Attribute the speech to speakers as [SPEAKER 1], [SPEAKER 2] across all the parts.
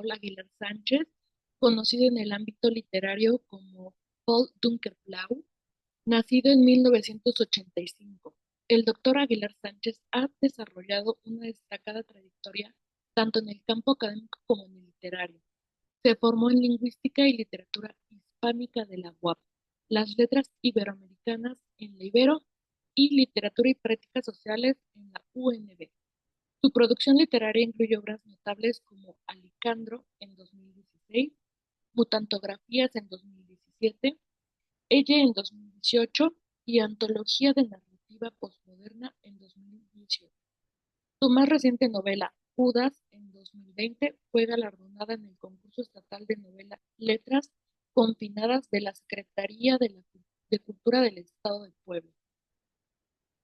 [SPEAKER 1] Paul Aguilar Sánchez, conocido en el ámbito literario como Paul Dunkelblau, nacido en 1985. El doctor Aguilar Sánchez ha desarrollado una destacada trayectoria tanto en el campo académico como en el literario. Se formó en Lingüística y Literatura Hispánica de la UAP, las Letras Iberoamericanas en la Ibero y Literatura y Prácticas Sociales en la UNB. Su producción literaria incluye obras notables como Alicandro en 2016, Mutantografías en 2017, Ella en 2018 y Antología de Narrativa Postmoderna en 2018. Su más reciente novela, Judas, en 2020, fue galardonada en el Concurso Estatal de Novela Letras Confinadas de la Secretaría de Cultura del Estado de Puebla.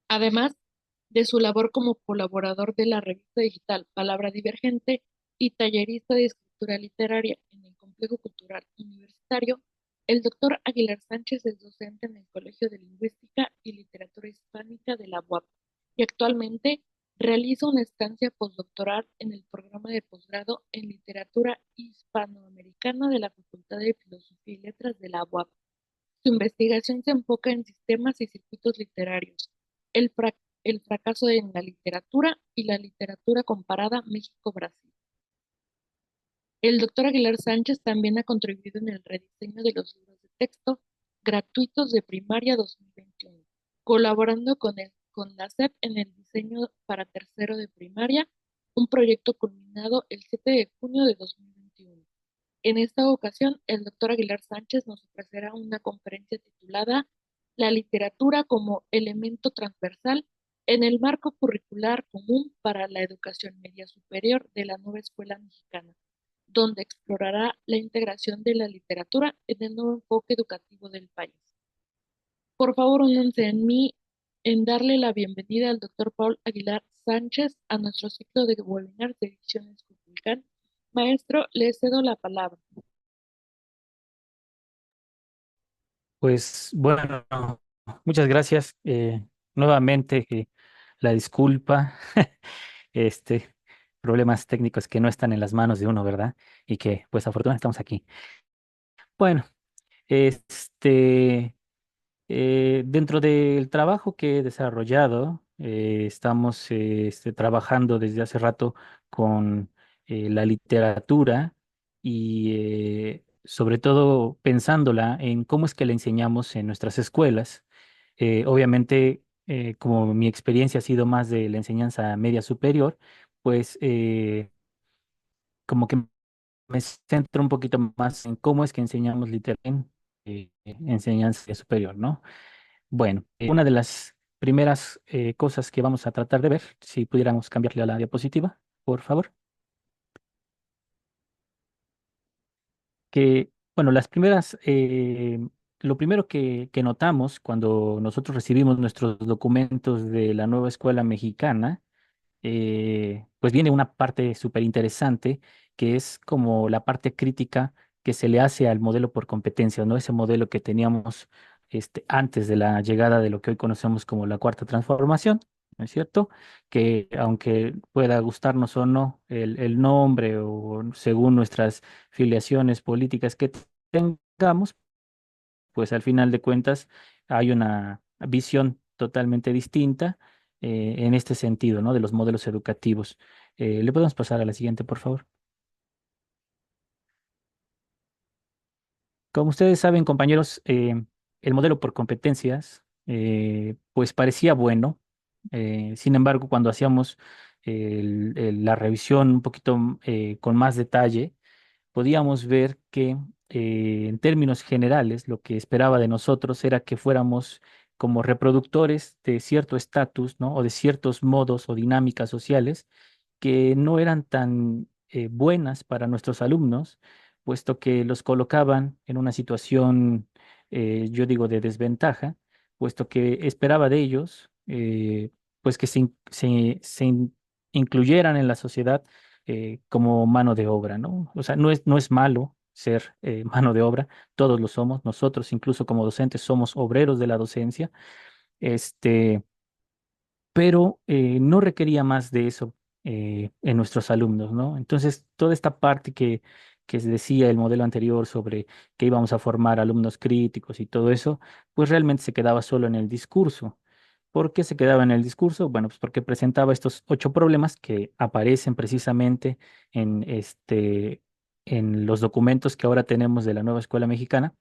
[SPEAKER 1] Además de su labor como colaborador de la revista digital Palabra Divergente y tallerista de escritura literaria en el Complejo Cultural Universitario, el doctor Aguilar Sánchez es docente en el Colegio de Lingüística y Literatura Hispánica de la UAP y actualmente realiza una estancia postdoctoral en el programa de posgrado en Literatura Hispanoamericana de la Facultad de Filosofía y Letras de la UAP. Su investigación se enfoca en sistemas y circuitos literarios, el, fra- el fracaso en la literatura y la literatura comparada México-Brasil. El doctor Aguilar Sánchez también ha contribuido en el rediseño de los libros de texto gratuitos de primaria 2021, colaborando con la SEP en el diseño para tercero de primaria, un proyecto culminado el 7 de junio de 2021. En esta ocasión, el doctor Aguilar Sánchez nos ofrecerá una conferencia titulada La literatura como elemento transversal en el marco curricular común para la educación media superior de la nueva escuela mexicana, donde explorará la integración de la literatura en el nuevo enfoque educativo del país. Por favor, únanse en mí en darle la bienvenida al doctor Paul Aguilar Sánchez a nuestro ciclo de webinars de Ediciones Cuculcán. Maestro, le cedo la palabra.
[SPEAKER 2] Pues bueno, muchas gracias. Nuevamente, la disculpa, este, problemas técnicos que no están en las manos de uno, ¿verdad? Y que, pues, afortunadamente estamos aquí. Bueno, este, dentro del trabajo que he desarrollado, estamos trabajando desde hace rato con la literatura y sobre todo pensándola en cómo es que la enseñamos en nuestras escuelas. Obviamente, como mi experiencia ha sido más de la enseñanza media superior, pues como que me centro un poquito más en cómo es que enseñamos literalmente enseñanza superior, ¿no? Bueno, una de las primeras cosas que vamos a tratar de ver, si pudiéramos cambiarle a la diapositiva, por favor, que, bueno, lo primero que notamos cuando nosotros recibimos nuestros documentos de la nueva escuela mexicana, pues viene una parte súper interesante, que es como la parte crítica que se le hace al modelo por competencias, ¿no? Ese modelo que teníamos antes de la llegada de lo que hoy conocemos como la cuarta transformación, ¿no es cierto? Que aunque pueda gustarnos o no el nombre o según nuestras filiaciones políticas que tengamos, pues al final de cuentas hay una visión totalmente distinta en este sentido, ¿no? De los modelos educativos. ¿Le podemos pasar a la siguiente, por favor? Como ustedes saben, compañeros, el modelo por competencias, pues parecía bueno. Sin embargo, cuando hacíamos la revisión un poquito con más detalle, podíamos ver que en términos generales lo que esperaba de nosotros era que fuéramos como reproductores de cierto estatus, ¿no? O de ciertos modos o dinámicas sociales que no eran tan buenas para nuestros alumnos, puesto que los colocaban en una situación, yo digo, de desventaja, puesto que esperaba de ellos, pues que incluyeran en la sociedad como mano de obra, ¿no? O sea, no es malo ser mano de obra, todos lo somos, nosotros incluso como docentes somos obreros de la docencia, este, pero no requería más de eso. en nuestros alumnos, ¿no? Entonces, toda esta parte que se decía el modelo anterior sobre que íbamos a formar alumnos críticos y todo eso, pues realmente se quedaba solo en el discurso. ¿Por qué se quedaba en el discurso? Bueno, pues porque presentaba estos 8 problemas que aparecen precisamente en, en los documentos que ahora tenemos de la nueva escuela mexicana,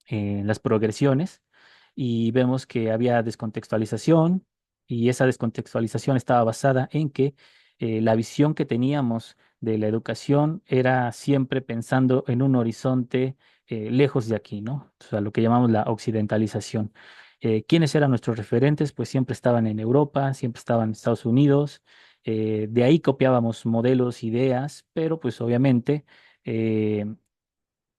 [SPEAKER 2] las progresiones, y vemos que había descontextualización, y esa descontextualización estaba basada en que la visión que teníamos de la educación era siempre pensando en un horizonte lejos de aquí, ¿no? O sea, lo que llamamos la occidentalización. ¿Quiénes eran nuestros referentes? Pues siempre estaban en Europa, siempre estaban en Estados Unidos. De ahí copiábamos modelos, ideas, pero pues obviamente eh,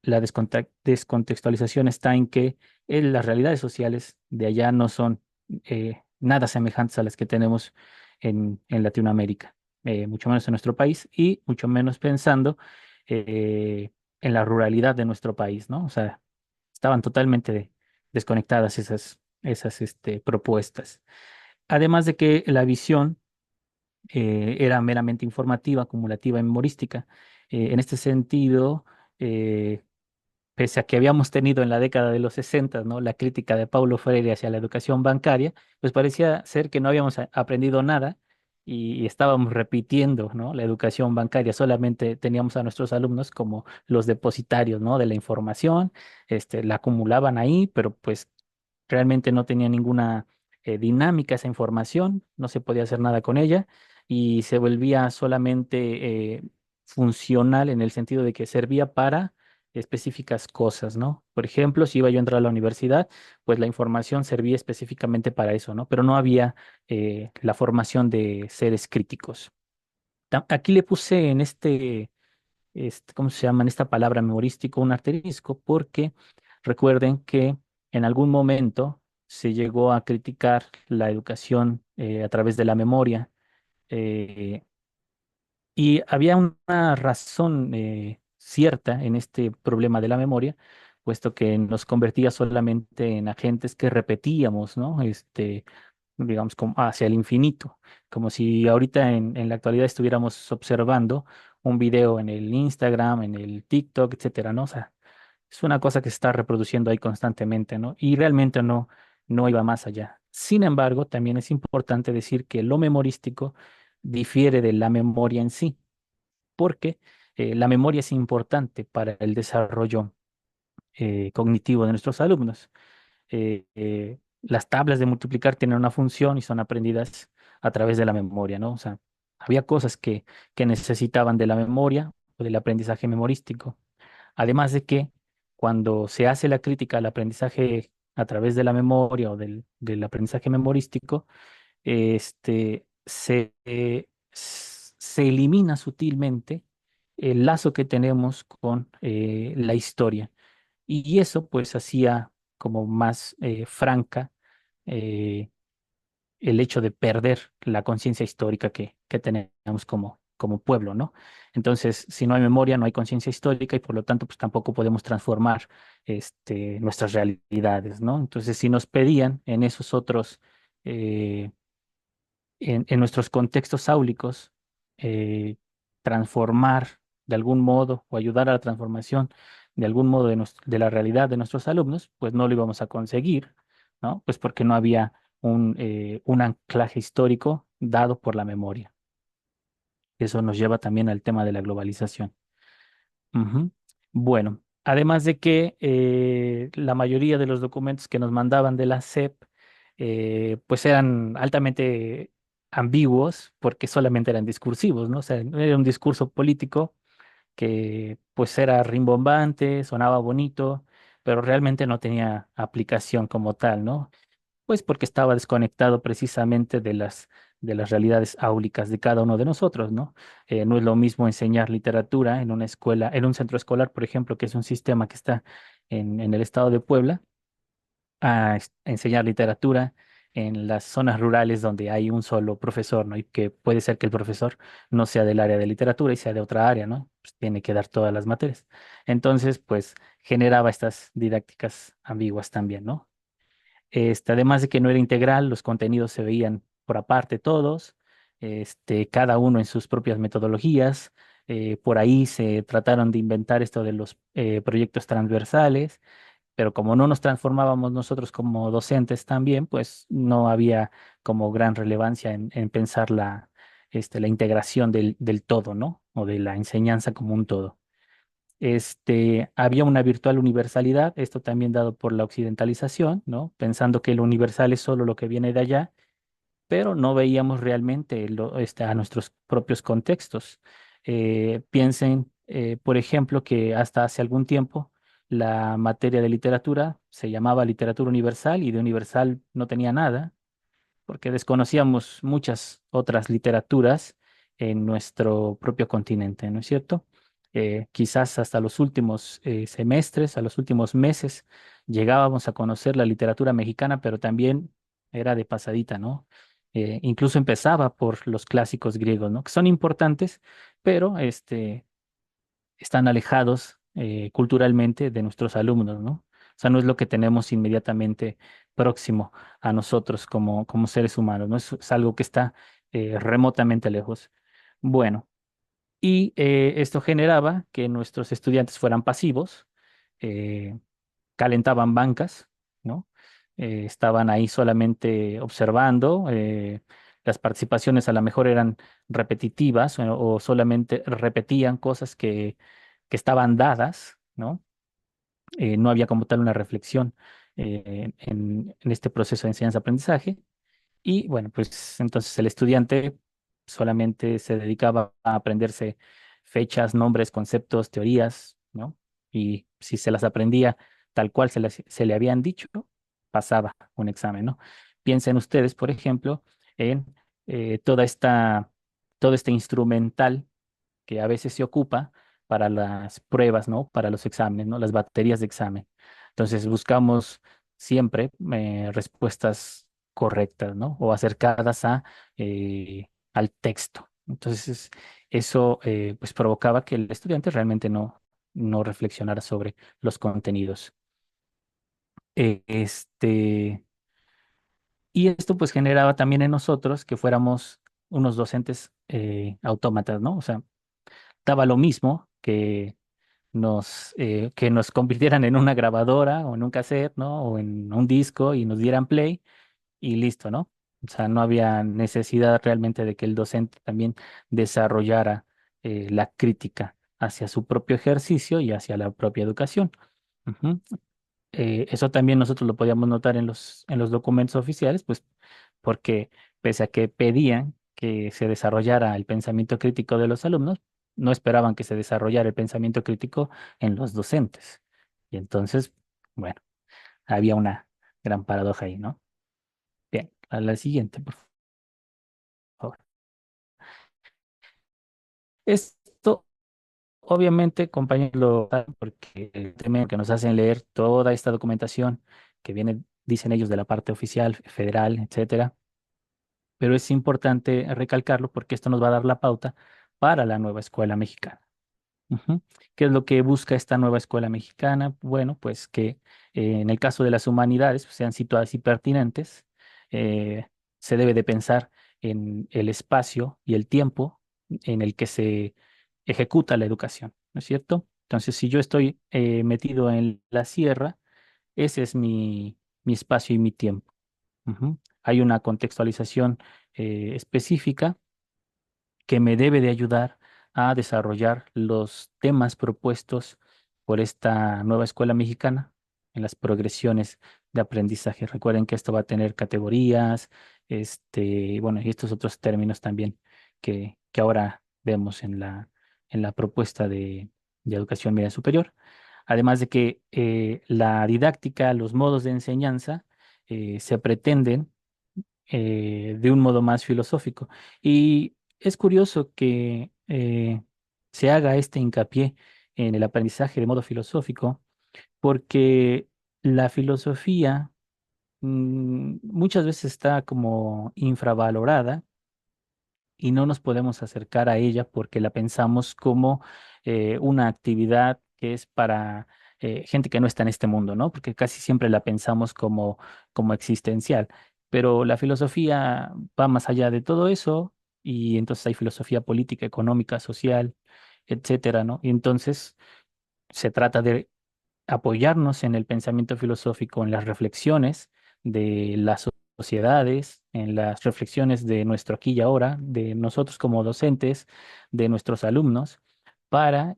[SPEAKER 2] la descontextualización está en que las realidades sociales de allá no son nada semejantes a las que tenemos en Latinoamérica, mucho menos en nuestro país y mucho menos pensando eh, en la ruralidad de nuestro país, ¿no? O sea, estaban totalmente desconectadas esas propuestas. Además de que la visión era meramente informativa, acumulativa y memorística. En este sentido, eh, pese a que habíamos tenido en la década de los 60, ¿no? La crítica de Paulo Freire hacia la educación bancaria, pues parecía ser que no habíamos aprendido nada y estábamos repitiendo, ¿no? La educación bancaria, solamente teníamos a nuestros alumnos como los depositarios, ¿no? De la información, la acumulaban ahí, pero pues realmente no tenía ninguna dinámica esa información, no se podía hacer nada con ella y se volvía solamente funcional en el sentido de que servía para específicas cosas, ¿no? Por ejemplo, si iba yo a entrar a la universidad, pues la información servía específicamente para eso, ¿no? Pero no había la formación de seres críticos. Aquí le puse en ¿cómo se llama? En esta palabra memorístico un asterisco porque recuerden que en algún momento se llegó a criticar la educación a través de la memoria. eh, y había una razón cierta en este problema de la memoria, puesto que nos convertía solamente en agentes que repetíamos, ¿no? Digamos, como hacia el infinito, como si ahorita en la actualidad estuviéramos observando un video en el Instagram, en el TikTok, etcétera, ¿no? O sea, es una cosa que se está reproduciendo ahí constantemente, ¿no? Y realmente no iba más allá. Sin embargo, también es importante decir que lo memorístico difiere de la memoria en sí, porque la memoria es importante para el desarrollo cognitivo de nuestros alumnos. Las tablas de multiplicar tienen una función y son aprendidas a través de la memoria, ¿no? O sea, había cosas que necesitaban de la memoria o del aprendizaje memorístico. Además de que cuando se hace la crítica al aprendizaje a través de la memoria o del aprendizaje memorístico, se elimina sutilmente el lazo que tenemos con la historia. Y eso pues hacía como más franca eh, el hecho de perder la conciencia histórica que tenemos como pueblo, ¿no? Entonces, si no hay memoria, no hay conciencia histórica y por lo tanto pues tampoco podemos transformar nuestras realidades, ¿no? Entonces, si nos pedían en esos otros eh, en nuestros contextos áulicos, eh, transformar de algún modo o ayudar a la transformación de algún modo de la realidad de nuestros alumnos, pues no lo íbamos a conseguir, ¿no? Pues porque no había un anclaje histórico dado por la memoria. Eso nos lleva también al tema de la globalización. Ujú. Bueno, además de que la mayoría de los documentos que nos mandaban de la SEP, pues eran altamente ambiguos porque solamente eran discursivos, ¿no? O sea, era un discurso político que pues era rimbombante, sonaba bonito, pero realmente no tenía aplicación como tal, ¿no? Pues porque estaba desconectado precisamente de las realidades áulicas de cada uno de nosotros, ¿no? No es lo mismo enseñar literatura en una escuela, en un centro escolar, por ejemplo, que es un sistema que está en el estado de Puebla, a enseñar literatura en las zonas rurales donde hay un solo profesor, ¿no? Y que puede ser que el profesor no sea del área de literatura y sea de otra área, ¿no? Pues tiene que dar todas las materias. Entonces, pues generaba estas didácticas ambiguas también, ¿no? Además de que no era integral, los contenidos se veían por aparte todos. cada uno en sus propias metodologías. Por ahí se trataron de inventar esto de los proyectos transversales, pero como no nos transformábamos nosotros como docentes también, pues no había como gran relevancia en pensar la integración del todo, ¿no? O de la enseñanza como un todo. Había una virtual universalidad, esto también dado por la occidentalización, ¿no? Pensando que lo universal es solo lo que viene de allá, pero no veíamos realmente a nuestros propios contextos. Piensen, por ejemplo, que hasta hace algún tiempo la materia de literatura se llamaba literatura universal y de universal no tenía nada porque desconocíamos muchas otras literaturas en nuestro propio continente, ¿no es cierto? Quizás hasta los últimos semestres, a los últimos meses, llegábamos a conocer la literatura mexicana, pero también era de pasadita, ¿no? Incluso empezaba por los clásicos griegos, ¿no? Que son importantes, pero están alejados culturalmente de nuestros alumnos, ¿no? O sea, no es lo que tenemos inmediatamente próximo a nosotros como seres humanos, ¿no? Es algo que está remotamente lejos. Bueno, y esto generaba que nuestros estudiantes fueran pasivos, eh, calentaban bancas, ¿no? Estaban ahí solamente observando. Las participaciones a lo mejor eran repetitivas o solamente repetían cosas que estaban dadas, ¿no? No había como tal una reflexión en este proceso de enseñanza-aprendizaje. Y bueno, pues entonces el estudiante solamente se dedicaba a aprenderse fechas, nombres, conceptos, teorías, ¿no? Y si se las aprendía tal cual se le habían dicho, pasaba un examen, ¿no? Piensen ustedes, por ejemplo, en toda todo este instrumental que a veces se ocupa para las pruebas, ¿no? Para los exámenes, ¿no? Las baterías de examen. Entonces buscamos siempre respuestas correctas, ¿no? O acercadas al texto. Entonces eso pues provocaba que el estudiante realmente no reflexionara sobre los contenidos. Eh, este, y esto pues generaba también en nosotros que fuéramos unos docentes autómatas, ¿no? O sea, daba lo mismo que nos convirtieran en una grabadora o en un cassette, ¿no? O en un disco y nos dieran play y listo, ¿no? O sea, no había necesidad realmente de que el docente también desarrollara la crítica hacia su propio ejercicio y hacia la propia educación. Ujú. Eso también nosotros lo podíamos notar en en los documentos oficiales, pues porque pese a que pedían que se desarrollara el pensamiento crítico de los alumnos, no esperaban que se desarrollara el pensamiento crítico en los docentes. Y entonces, bueno, había una gran paradoja ahí, ¿no? Bien, a la siguiente, por favor. Esto, obviamente, compañeros, lo saben porque el tema que nos hacen leer toda esta documentación que viene, dicen ellos, de la parte oficial, federal, etcétera, pero es importante recalcarlo porque esto nos va a dar la pauta para la nueva escuela mexicana. Ujú. ¿Qué es lo que busca esta nueva escuela mexicana? Bueno, pues que en el caso de las humanidades pues, sean situadas y pertinentes. eh, Se debe de pensar en el espacio y el tiempo en el que se ejecuta la educación, ¿no es cierto? Entonces, si yo estoy metido en la sierra, ese es mi espacio y mi tiempo. Ujú. Hay una contextualización específica que me debe de ayudar a desarrollar los temas propuestos por esta nueva escuela mexicana en las progresiones de aprendizaje. Recuerden que esto va a tener categorías, bueno, y estos otros términos también que ahora vemos en en la propuesta de educación media superior. Además de que la didáctica, los modos de enseñanza se pretenden de un modo más filosófico. Y es curioso que se haga este hincapié en el aprendizaje de modo filosófico, porque la filosofía muchas veces está como infravalorada y no nos podemos acercar a ella porque la pensamos como una actividad que es para gente que no está en este mundo, ¿no? Porque casi siempre la pensamos como existencial. Pero la filosofía va más allá de todo eso y entonces hay filosofía política, económica, social, etcétera, ¿no? Y entonces se trata de apoyarnos en el pensamiento filosófico, en las reflexiones de las sociedades, en las reflexiones de nuestro aquí y ahora, de nosotros como docentes, de nuestros alumnos, para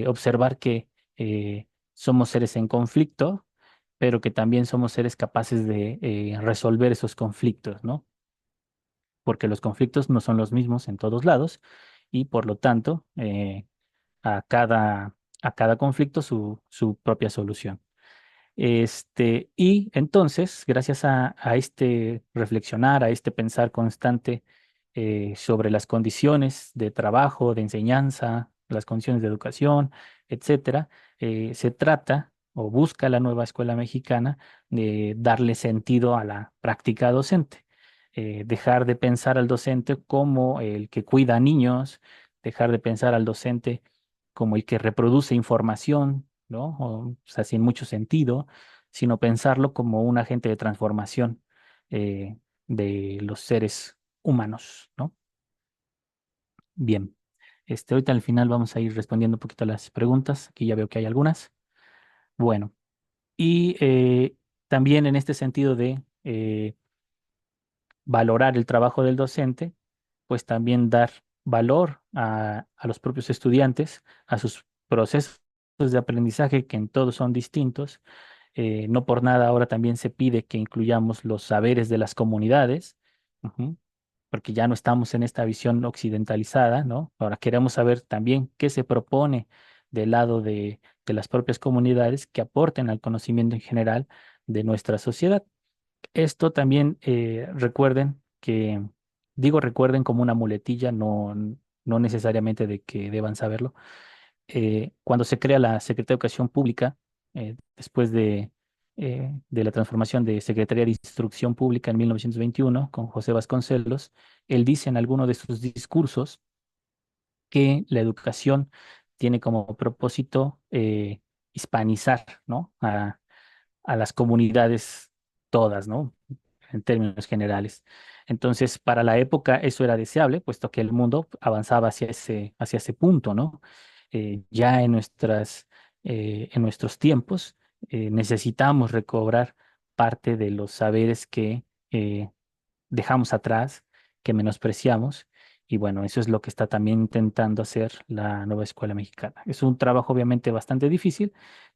[SPEAKER 2] observar que somos seres en conflicto, pero que también somos seres capaces de resolver esos conflictos, ¿no? Porque los conflictos no son los mismos en todos lados y por lo tanto a a cada conflicto su propia solución. Y entonces, gracias a este reflexionar, a este pensar constante sobre las condiciones de trabajo, de enseñanza, las condiciones de educación, etcétera, se trata o busca la nueva escuela mexicana de darle sentido a la práctica docente. Dejar de pensar al docente como el que cuida a niños, dejar de pensar al docente como el que reproduce información, ¿no? O sea, sin mucho sentido, sino pensarlo como un agente de transformación eh, de los seres humanos, ¿no? Bien, ahorita al final vamos a ir respondiendo un poquito a las preguntas. Aquí ya veo que hay algunas. Bueno, y también en este sentido de valorar el trabajo del docente, pues también dar valor a los propios estudiantes, a sus procesos de aprendizaje, que en todos son distintos. No por nada ahora también se pide que incluyamos los saberes de las comunidades, ujú, porque ya no estamos en esta visión occidentalizada, ¿no? Ahora queremos saber también qué se propone del lado de las propias comunidades que aporten al conocimiento en general de nuestra sociedad. Esto también recuerden que, digo recuerden como una muletilla, no necesariamente de que deban saberlo. Cuando se crea la Secretaría de Educación Pública, después de la transformación de Secretaría de Instrucción Pública en 1921 con José Vasconcelos, él dice en alguno de sus discursos que la educación tiene como propósito hispanizar, ¿no? A las comunidades todas, ¿no? En términos generales. Entonces, para la época eso era deseable, puesto que el mundo avanzaba hacia ese punto, ¿no? Ya en nuestros tiempos necesitamos recobrar parte de los saberes que eh, dejamos atrás, que menospreciamos. Y bueno, eso es lo que está también intentando hacer la nueva escuela mexicana. Es un trabajo obviamente bastante difícil,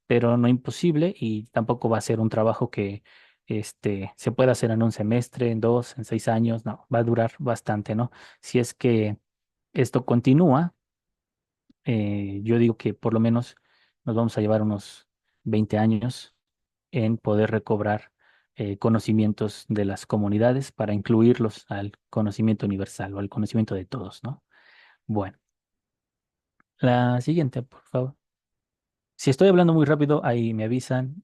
[SPEAKER 2] pero no imposible y tampoco va a ser un trabajo que se pueda hacer en un semestre, en dos, en 6 años. No, va a durar bastante, ¿no? Si es que esto continúa, yo digo que por lo menos nos vamos a llevar unos 20 años en poder recobrar conocimientos de las comunidades para incluirlos al conocimiento universal o al conocimiento de todos, ¿no? Bueno, la siguiente, por favor. Si estoy hablando muy rápido, ahí me avisan.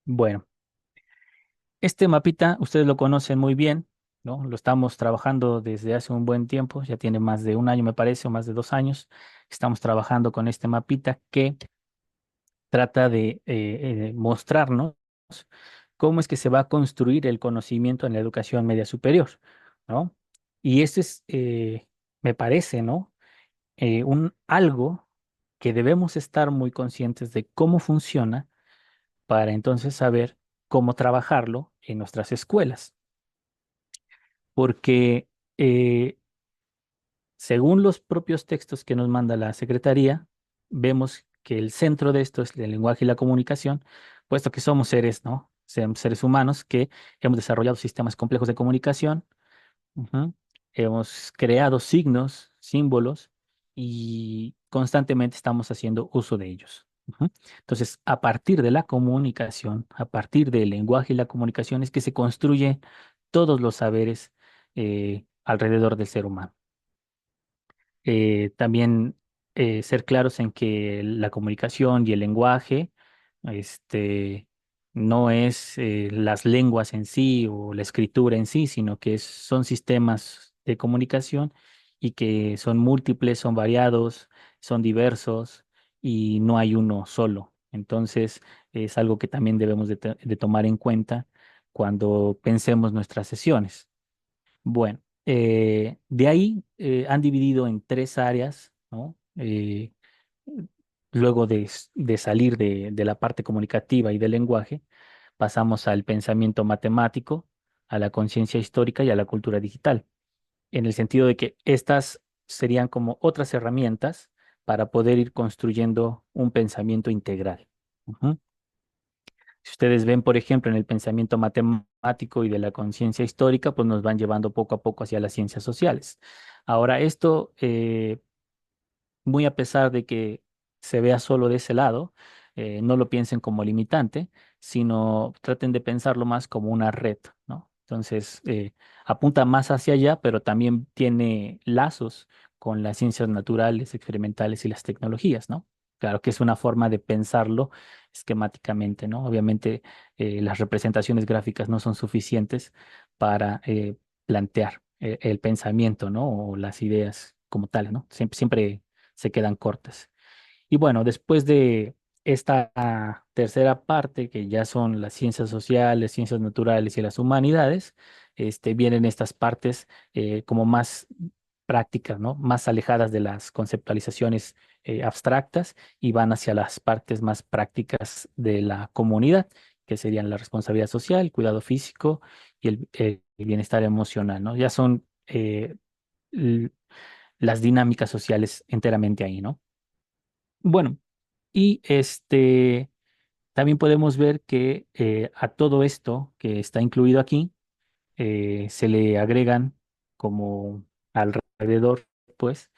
[SPEAKER 2] Bueno, este mapita ustedes lo conocen muy bien, ¿no? Lo estamos trabajando desde hace un buen tiempo, ya tiene más de un año, me parece, o más de 2 años. Estamos trabajando con este mapita que trata de mostrarnos cómo es que se va a construir el conocimiento en la educación media superior, ¿no? Y esto es, me parece, ¿no? Un algo que debemos estar muy conscientes de cómo funciona para entonces saber cómo trabajarlo en nuestras escuelas. Porque según los propios textos que nos manda la Secretaría, vemos que el centro de esto es el lenguaje y la comunicación, puesto que somos seres, ¿no? Seres humanos que hemos desarrollado sistemas complejos de comunicación, ujú, hemos creado signos, símbolos y constantemente estamos haciendo uso de ellos. Ujú. Entonces, a partir de la comunicación, a partir del lenguaje y la comunicación es que se construyen todos los saberes alrededor del ser humano. También ser claros en que la comunicación y el lenguaje, este, no es las lenguas en sí o la escritura en sí, sino que son sistemas de comunicación y que son múltiples, son variados, son diversos y no hay uno solo. Entonces, es algo que también debemos de tomar en cuenta cuando pensemos nuestras sesiones. Bueno, de ahí han dividido en tres áreas, ¿no? Luego de salir de la parte comunicativa y del lenguaje, pasamos al pensamiento matemático, a la conciencia histórica y a la cultura digital, en el sentido de que estas serían como otras herramientas para poder ir construyendo un pensamiento integral. Ujú. Si ustedes ven, por ejemplo, en el pensamiento matemático y de la conciencia histórica, pues nos van llevando poco a poco hacia las ciencias sociales. Ahora, esto, muy a pesar de que se vea solo de ese lado, no lo piensen como limitante, sino traten de pensarlo más como una red, ¿no? Entonces, apunta más hacia allá, pero también tiene lazos con las ciencias naturales, experimentales y las tecnologías, ¿no? Claro que es una forma de pensarlo esquemáticamente, ¿no? Obviamente, las representaciones gráficas no son suficientes para plantear el pensamiento, ¿no? O las ideas como tales, ¿no? Siempre se quedan cortas. Y bueno, después de esta tercera parte, que ya son las ciencias sociales, ciencias naturales y las humanidades, vienen estas partes como más prácticas, ¿no? Más alejadas de las conceptualizaciones abstractas y van hacia las partes más prácticas de la comunidad, que serían la responsabilidad social, el cuidado físico y el bienestar emocional, ¿no? Ya son l- las dinámicas sociales enteramente ahí, ¿no? Bueno, y también podemos ver que a todo esto que está incluido aquí se le agregan como alrededor, pues,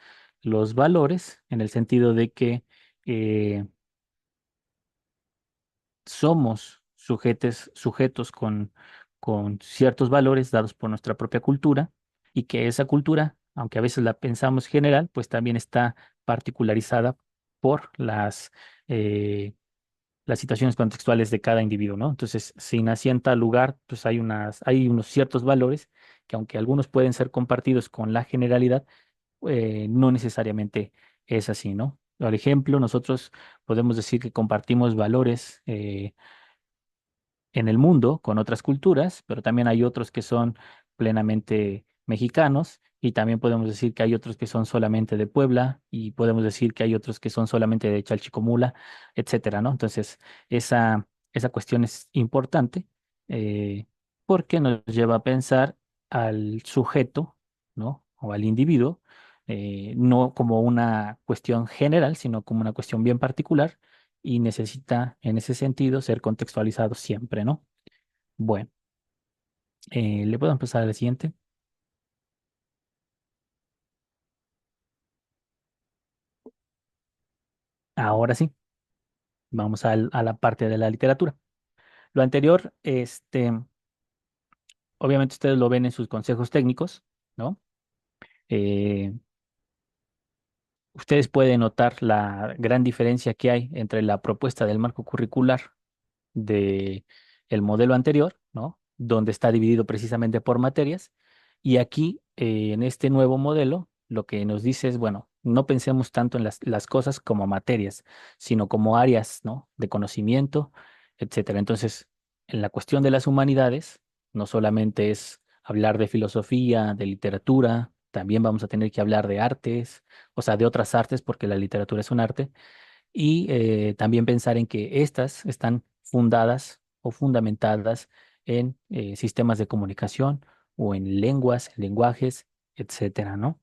[SPEAKER 2] los valores en el sentido de que eh, somos sujetos con ciertos valores dados por nuestra propia cultura y que esa cultura, aunque a veces la pensamos general, pues también está particularizada por las situaciones contextuales de cada individuo, ¿no? Entonces, si nací en tal lugar, pues hay unos ciertos valores que aunque algunos pueden ser compartidos con la generalidad, no necesariamente es así, ¿no? Por ejemplo, nosotros podemos decir que compartimos valores en el mundo con otras culturas, pero también hay otros que son plenamente mexicanos y también podemos decir que hay otros que son solamente de Puebla y podemos decir que hay otros que son solamente de Chalchicomula, etcétera, ¿no? Entonces, esa cuestión es importante eh, porque nos lleva a pensar al sujeto, ¿no? O al individuo, no como una cuestión general, sino como una cuestión bien particular y necesita en ese sentido ser contextualizado siempre, ¿no? Bueno, le puedo empezar al siguiente. Ahora sí, vamos a la parte de la literatura. Lo anterior, obviamente ustedes lo ven en sus consejos técnicos, ¿no? Eh, Ustedes pueden notar la gran diferencia que hay entre la propuesta del marco curricular de el modelo anterior, ¿no? Donde está dividido precisamente por materias. Y aquí, en este nuevo modelo, lo que nos dice es, bueno, no pensemos tanto en las cosas como materias, sino como áreas, ¿no? De conocimiento, etcétera. Entonces, en la cuestión de las humanidades, no solamente es hablar de filosofía, de literatura, también vamos a tener que hablar de artes, o sea, de otras artes, porque la literatura es un arte y también pensar en que estas están fundadas o fundamentadas en sistemas de comunicación o en lenguas, lenguajes, etcétera, ¿no?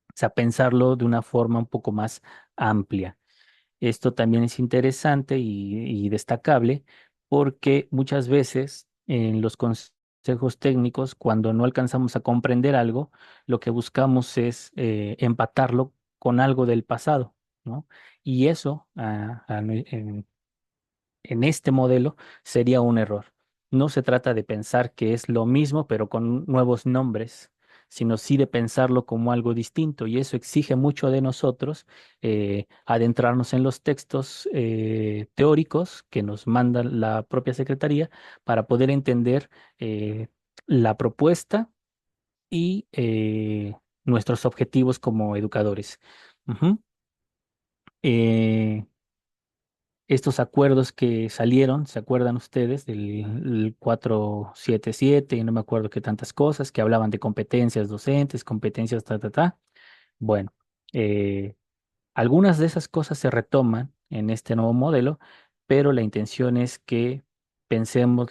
[SPEAKER 2] O sea, pensarlo de una forma un poco más amplia. Esto también es interesante y destacable porque muchas veces en los consejos técnicos, cuando no alcanzamos a comprender algo, lo que buscamos es empatarlo con algo del pasado, ¿no? Y eso, en este modelo, sería un error. No se trata de pensar que es lo mismo, pero con nuevos nombres, sino sí de pensarlo como algo distinto. Y eso exige mucho de nosotros, adentrarnos en los textos teóricos que nos manda la propia Secretaría para poder entender la propuesta y nuestros objetivos como educadores. Ujú. Eh, estos acuerdos que salieron, ¿se acuerdan ustedes del 477 y no me acuerdo qué tantas cosas que hablaban de competencias docentes, competencias ta? Bueno, eh, algunas de esas cosas se retoman en este nuevo modelo, pero la intención es que pensemos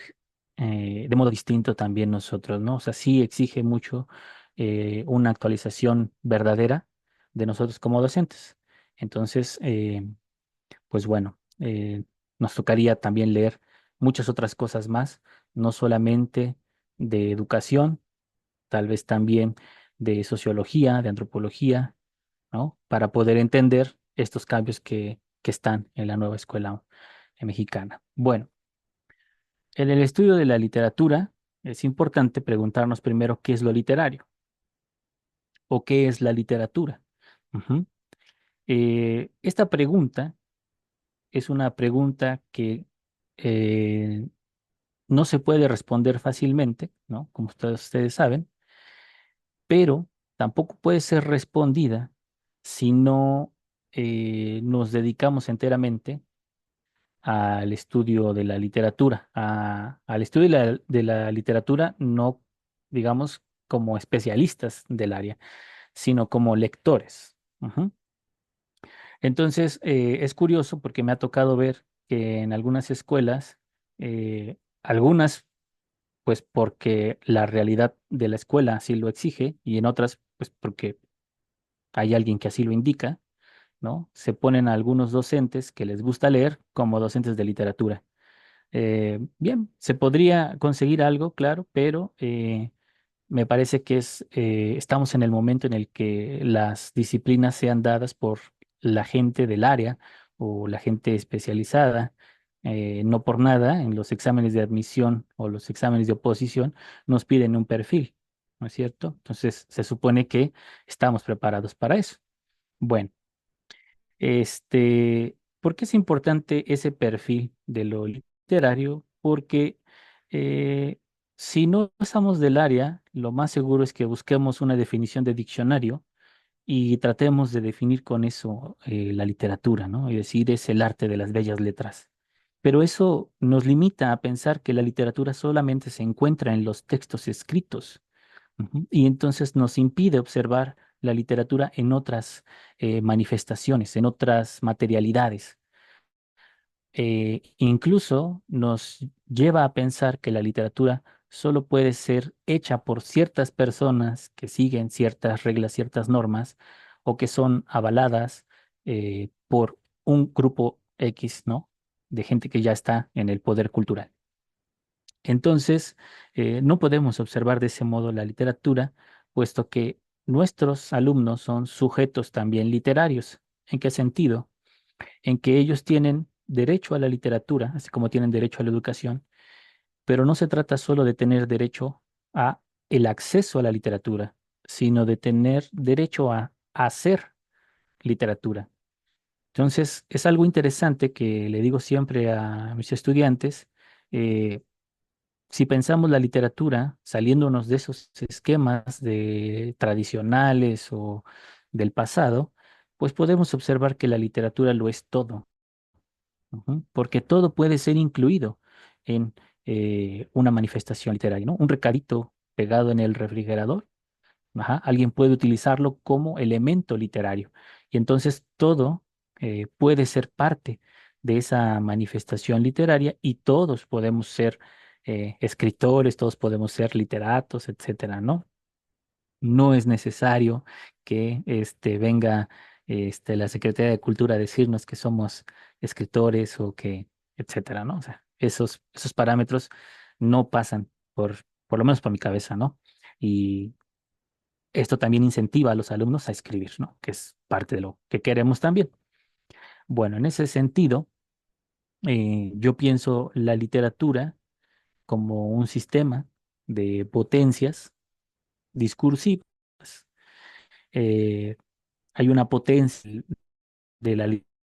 [SPEAKER 2] de modo distinto también nosotros, ¿no? O sea, sí exige mucho una actualización verdadera de nosotros como docentes. Entonces, pues bueno, nos tocaría también leer muchas otras cosas más, no solamente de educación, tal vez también de sociología, de antropología, ¿no? Para poder entender estos cambios que están en la nueva escuela mexicana. Bueno, en el estudio de la literatura es importante preguntarnos primero qué es lo literario o qué es la literatura. Ujú. Esta pregunta es una pregunta que eh, no se puede responder fácilmente, ¿no? Como ustedes saben, pero tampoco puede ser respondida si no nos dedicamos enteramente al estudio de la literatura, al estudio de la literatura, no, digamos, como especialistas del área, sino como lectores. Ujú. Entonces, es curioso porque me ha tocado ver que en algunas escuelas, algunas, pues porque la realidad de la escuela así lo exige, y en otras, pues porque hay alguien que así lo indica, ¿no? Se ponen a algunos docentes que les gusta leer como docentes de literatura. Bien, se podría conseguir algo, claro, pero me parece que estamos en el momento en el que las disciplinas sean dadas por la gente del área o la gente especializada. No por nada, en los exámenes de admisión o los exámenes de oposición nos piden un perfil, ¿no es cierto? Entonces, se supone que estamos preparados para eso. Bueno. ¿Por qué es importante ese perfil de lo literario? Porque eh, si no estamos del área, lo más seguro es que busquemos una definición de diccionario y tratemos de definir con eso la literatura, ¿no? Y decir es el arte de las bellas letras. Pero eso nos limita a pensar que la literatura solamente se encuentra en los textos escritos. Ujú. Y entonces nos impide observar la literatura en otras manifestaciones, en otras materialidades. Incluso nos lleva a pensar que la literatura solo puede ser hecha por ciertas personas que siguen ciertas reglas, ciertas normas, o que son avaladas por un grupo X, ¿no? De gente que ya está en el poder cultural. Entonces, no podemos observar de ese modo la literatura, puesto que nuestros alumnos son sujetos también literarios. ¿En qué sentido? En que ellos tienen derecho a la literatura, así como tienen derecho a la educación, pero no se trata solo de tener derecho a el acceso a la literatura, sino de tener derecho a hacer literatura. Entonces, es algo interesante que le digo siempre a mis estudiantes. eh, si pensamos la literatura saliéndonos de esos esquemas tradicionales o del pasado, pues podemos observar que la literatura lo es todo. Ujú. Porque todo puede ser incluido en una manifestación literaria, ¿no? Un recadito pegado en el refrigerador, ajá, alguien puede utilizarlo como elemento literario. Y entonces todo puede ser parte de esa manifestación literaria y todos podemos ser escritores, todos podemos ser literatos, etcétera, ¿no? No es necesario que venga la Secretaría de Cultura a decirnos que somos escritores o que, etcétera, ¿no? O sea, esos parámetros no pasan por lo menos por mi cabeza, ¿no? Y esto también incentiva a los alumnos a escribir, ¿no? Que es parte de lo que queremos también. Bueno, en ese sentido, yo pienso la literatura como un sistema de potencias discursivas. Eh, Hay una potencia de la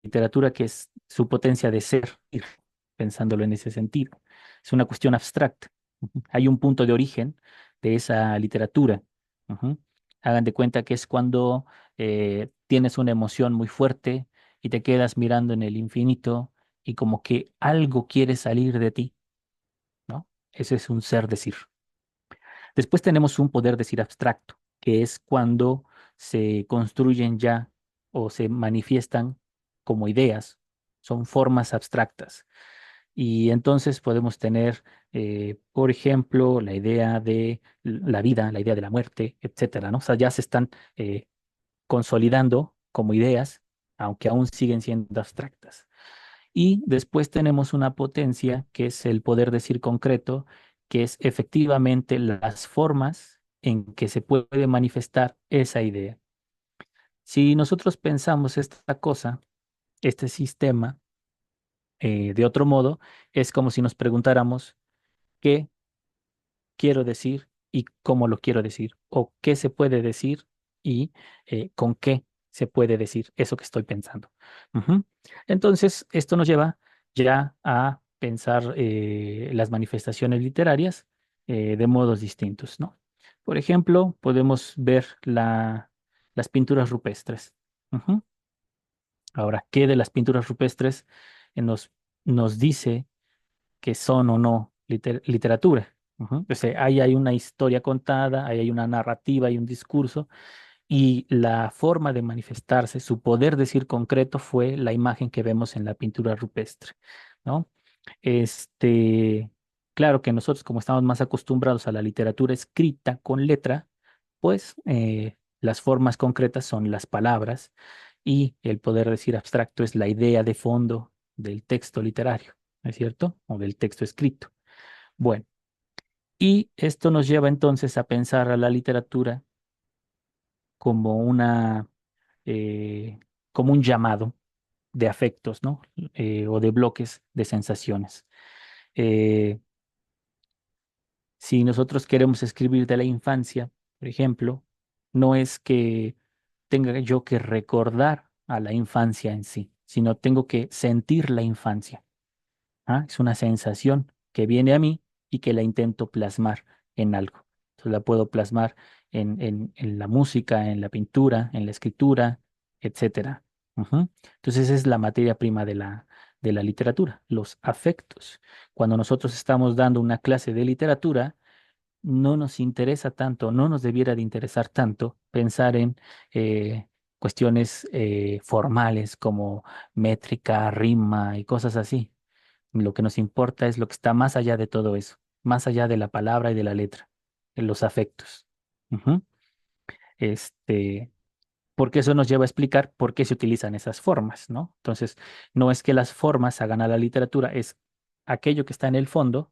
[SPEAKER 2] literatura que es su potencia de ser, pensándolo en ese sentido. Es una cuestión abstracta. Ujú. Hay un punto de origen de esa literatura. Ujú. Hagan de cuenta que es cuando tienes una emoción muy fuerte y te quedas mirando en el infinito y como que algo quiere salir de ti, ¿no? Ese es un ser decir. Después tenemos un poder decir abstracto, que es cuando se construyen ya o se manifiestan como ideas, son formas abstractas. Y entonces podemos tener, por ejemplo, la idea de la vida, la idea de la muerte, etcétera, ¿no? O sea, ya se están consolidando como ideas, aunque aún siguen siendo abstractas. Y después tenemos una potencia que es el poder decir concreto, que es efectivamente las formas en que se puede manifestar esa idea. Si nosotros pensamos esta cosa, este sistema, de otro modo, es como si nos preguntáramos qué quiero decir y cómo lo quiero decir, o qué se puede decir y con qué se puede decir eso que estoy pensando. Ujú. Entonces, esto nos lleva ya a pensar las manifestaciones literarias de modos distintos, ¿no? Por ejemplo, podemos ver las pinturas rupestres. Ujú. Ahora, ¿qué de las pinturas rupestres nos dice que son o no literatura? Ujú. O sea, ahí hay una historia contada, ahí hay una narrativa y un discurso, y la forma de manifestarse, su poder decir concreto fue la imagen que vemos en la pintura rupestre, ¿no? Este, claro que nosotros, como estamos más acostumbrados a la literatura escrita con letra, pues las formas concretas son las palabras y el poder decir abstracto es la idea de fondo del texto literario, ¿no es cierto? O del texto escrito. Bueno, y esto nos lleva entonces a pensar a la literatura como eh, como un llamado de afectos, ¿no? O de bloques de sensaciones. Eh, si nosotros queremos escribir de la infancia, por ejemplo, no es que tenga yo que recordar a la infancia en sí, sino tengo que sentir la infancia. ¿Ah? Es una sensación que viene a mí y que la intento plasmar en algo. Entonces la puedo plasmar en la música, en la pintura, en la escritura, etcétera. Ujú. Entonces esa es la materia prima de la literatura, los afectos. Cuando nosotros estamos dando una clase de literatura, no nos interesa tanto, no nos debiera de interesar tanto pensar en cuestiones formales como métrica, rima y cosas así. Lo que nos importa es lo que está más allá de todo eso, más allá de la palabra y de la letra, en los afectos. Ujú. Este, Porque eso nos lleva a explicar por qué se utilizan esas formas, ¿no? Entonces, no es que las formas hagan a la literatura, es aquello que está en el fondo,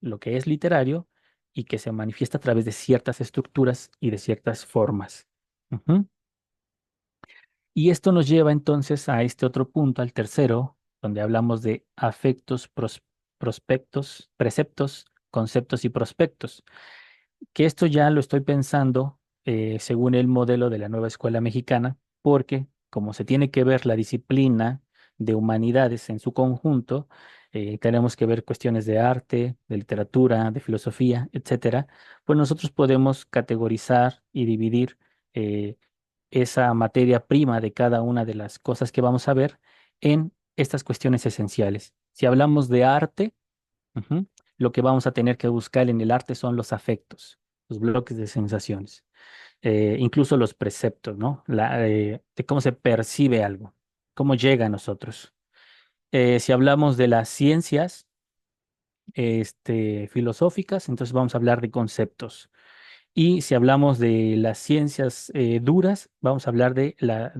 [SPEAKER 2] lo que es literario y que se manifiesta a través de ciertas estructuras y de ciertas formas. Ujú. Y esto nos lleva entonces a este otro punto, al tercero, donde hablamos de afectos, prospectos, preceptos, conceptos y prospectos, que esto ya lo estoy pensando según el modelo de la nueva escuela mexicana, porque como se tiene que ver la disciplina de humanidades en su conjunto, tenemos que ver cuestiones de arte, de literatura, de filosofía, etcétera, pues nosotros podemos categorizar y dividir eh, esa materia prima de cada una de las cosas que vamos a ver en estas cuestiones esenciales. Si hablamos de arte, ujú, lo que vamos a tener que buscar en el arte son los afectos, los bloques de sensaciones, incluso los preceptos, ¿no? De cómo se percibe algo, cómo llega a nosotros. Si hablamos de las ciencias, filosóficas, entonces vamos a hablar de conceptos. Y si hablamos de las ciencias duras, vamos a hablar de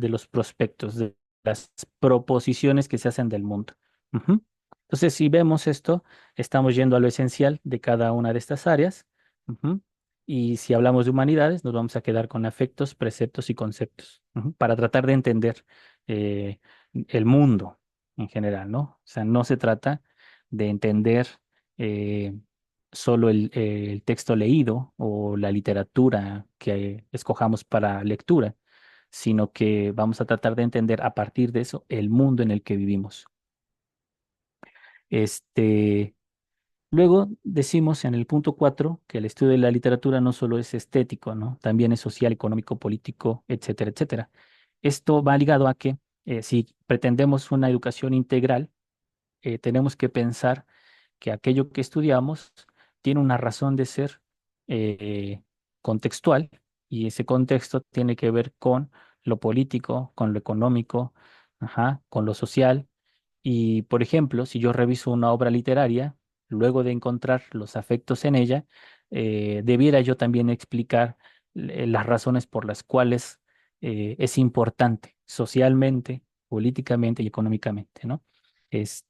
[SPEAKER 2] los prospectos, de las proposiciones que se hacen del mundo. Ujú. Entonces, si vemos esto, estamos yendo a lo esencial de cada una de estas áreas. Ujú. Y si hablamos de humanidades, nos vamos a quedar con afectos, preceptos y conceptos, ujú, para tratar de entender eh, el mundo en general, ¿no? O sea, no se trata de entender eh, solo el texto leído o la literatura que escojamos para lectura, sino que vamos a tratar de entender a partir de eso el mundo en el que vivimos. Este, Luego decimos en el punto 4 que el estudio de la literatura no solo es estético, ¿no? También es social, económico, político, etcétera, etcétera. Esto va ligado a que si pretendemos una educación integral, tenemos que pensar que aquello que estudiamos tiene una razón de ser eh, contextual y ese contexto tiene que ver con lo político, con lo económico, ajá, con lo social. Y, por ejemplo, si yo reviso una obra literaria, luego de encontrar los afectos en ella, debiera yo también explicar las razones por las cuales es importante socialmente, políticamente y económicamente, ¿no?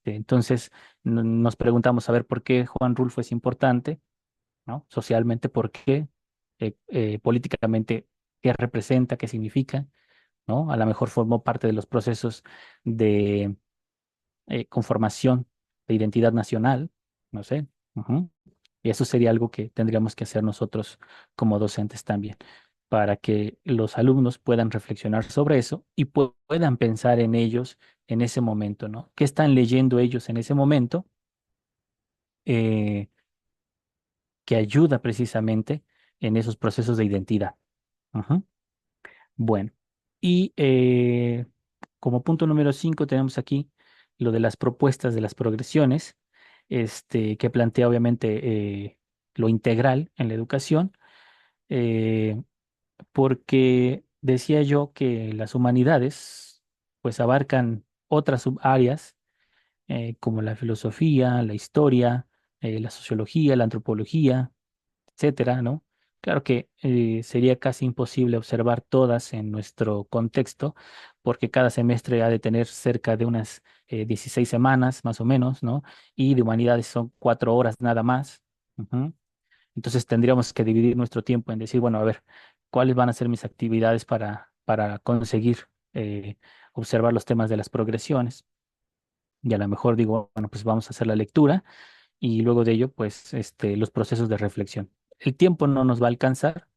[SPEAKER 2] Entonces, nos preguntamos a ver por qué Juan Rulfo es importante, ¿no? Socialmente, por qué, políticamente, qué representa, qué significa, ¿no? A lo mejor formó parte de los procesos de conformación de identidad nacional, no sé. Ujú. Y eso sería algo que tendríamos que hacer nosotros como docentes también, para que los alumnos puedan reflexionar sobre eso y puedan pensar en ellos en ese momento, ¿no? ¿Qué están leyendo ellos en ese momento? eh, que ayuda precisamente en esos procesos de identidad. Ujú. Bueno, y como punto número 5 tenemos aquí lo de las propuestas de las progresiones, que plantea obviamente lo integral en la educación, eh, porque decía yo que las humanidades pues abarcan otras subáreas como la filosofía, la historia, la sociología, la antropología, etcétera, ¿no? Claro que sería casi imposible observar todas en nuestro contexto, porque cada semestre ha de tener cerca de unas 16 semanas, más o menos, ¿no? Y de humanidades son 4 horas nada más. Ujú. Entonces tendríamos que dividir nuestro tiempo en decir, bueno, a ver, ¿cuáles van a ser mis actividades para conseguir observar los temas de las progresiones? Y a lo mejor digo, bueno, pues vamos a hacer la lectura y luego de ello, pues, los procesos de reflexión. El tiempo no nos va a alcanzar,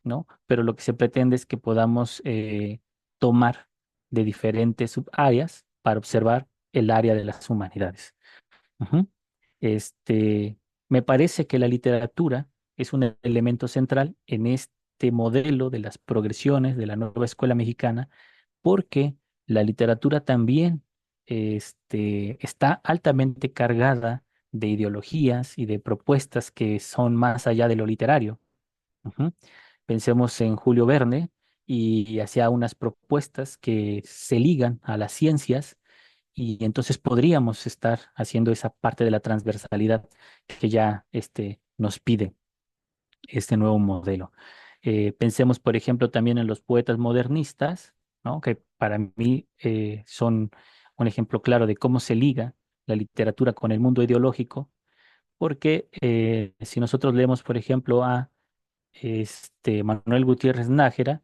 [SPEAKER 2] ¿no? Pero lo que se pretende es que podamos tomar de diferentes subáreas para observar el área de las humanidades. Ujú. Este, Me parece que la literatura es un elemento central en este modelo de las progresiones de la nueva escuela mexicana porque la literatura también está altamente cargada de ideologías y de propuestas que son más allá de lo literario. Ujú. Pensemos en Julio Verne y hacia unas propuestas que se ligan a las ciencias y entonces podríamos estar haciendo esa parte de la transversalidad que ya nos pide este nuevo modelo. Pensemos, por ejemplo, también en los poetas modernistas, ¿no? Que para mí son un ejemplo claro de cómo se liga la literatura con el mundo ideológico, porque si nosotros leemos, por ejemplo, a Manuel Gutiérrez Nájera,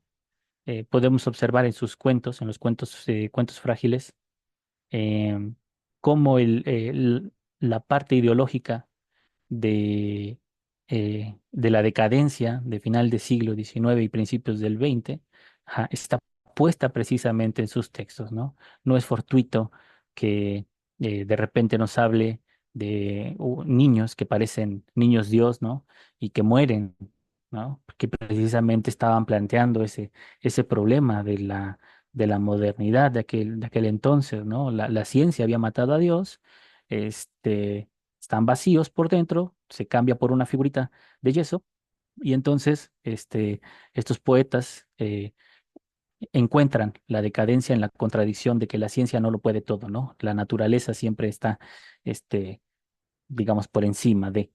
[SPEAKER 2] podemos observar en sus cuentos, en los cuentos frágiles, em, cómo la parte ideológica de la decadencia de final del siglo XIX y principios del XX, ajá, está puesta precisamente en sus textos, ¿no? No es fortuito que de repente nos hable de niños que parecen niños Dios, ¿no? Y que mueren, ¿no? Porque precisamente estaban planteando ese problema de la modernidad de aquel entonces, ¿no? La ciencia había matado a Dios, están vacíos por dentro, se cambia por una figurita de yeso y entonces estos poetas encuentran la decadencia en la contradicción de que la ciencia no lo puede todo, ¿no? La naturaleza siempre está, este, digamos, por encima de.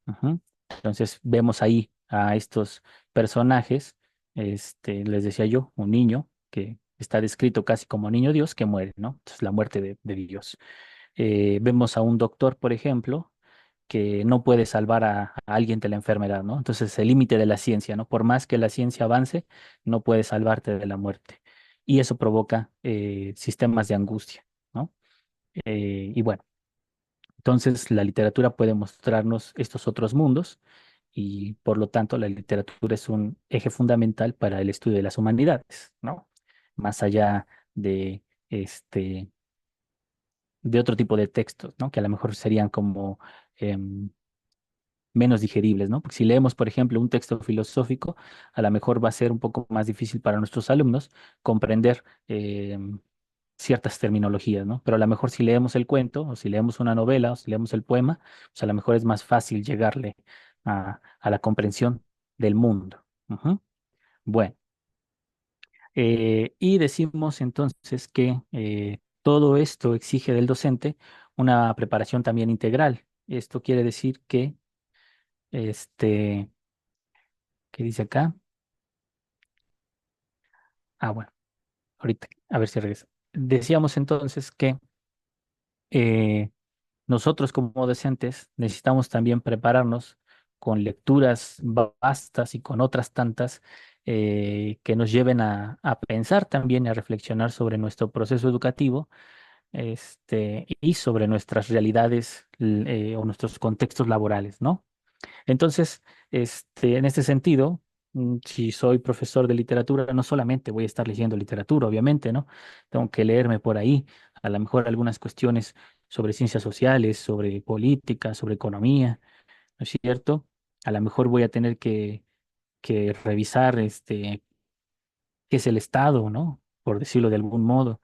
[SPEAKER 2] Ujú. Entonces vemos ahí a estos personajes, les decía yo, un niño que está descrito casi como niño Dios que muere, ¿no? Entonces la muerte de Dios. Vemos a un doctor, por ejemplo, que no puede salvar a alguien de la enfermedad, ¿no? Entonces, el límite de la ciencia, ¿no? Por más que la ciencia avance, no puede salvarte de la muerte. Y eso provoca sistemas de angustia, ¿no? Y bueno, entonces la literatura puede mostrarnos estos otros mundos y por lo tanto la literatura es un eje fundamental para el estudio de las humanidades, ¿no? Más allá de este de otro tipo de textos, ¿no? Que a lo mejor serían como em, menos digeribles, ¿no? Porque si leemos, por ejemplo, un texto filosófico, a lo mejor va a ser un poco más difícil para nuestros alumnos comprender ciertas terminologías, ¿no? Pero a lo mejor si leemos el cuento, o si leemos una novela, o si leemos el poema, pues a lo mejor es más fácil llegarle a la comprensión del mundo. Ujú. Bueno, y decimos entonces que todo esto exige del docente una preparación también integral. Esto quiere decir que, este, ¿qué dice acá? Ah, bueno, ahorita, a ver si regresa. Decíamos entonces que eh, nosotros como docentes necesitamos también prepararnos con lecturas vastas y con otras tantas que nos lleven a pensar también y a reflexionar sobre nuestro proceso educativo, y sobre nuestras realidades o nuestros contextos laborales, ¿no? Entonces, en este sentido, si soy profesor de literatura, no solamente voy a estar leyendo literatura, obviamente, ¿no? Tengo que leerme por ahí, a lo mejor algunas cuestiones sobre ciencias sociales, sobre política, sobre economía, ¿no es cierto? A lo mejor voy a tener que revisar qué es el Estado, ¿no? Por decirlo de algún modo.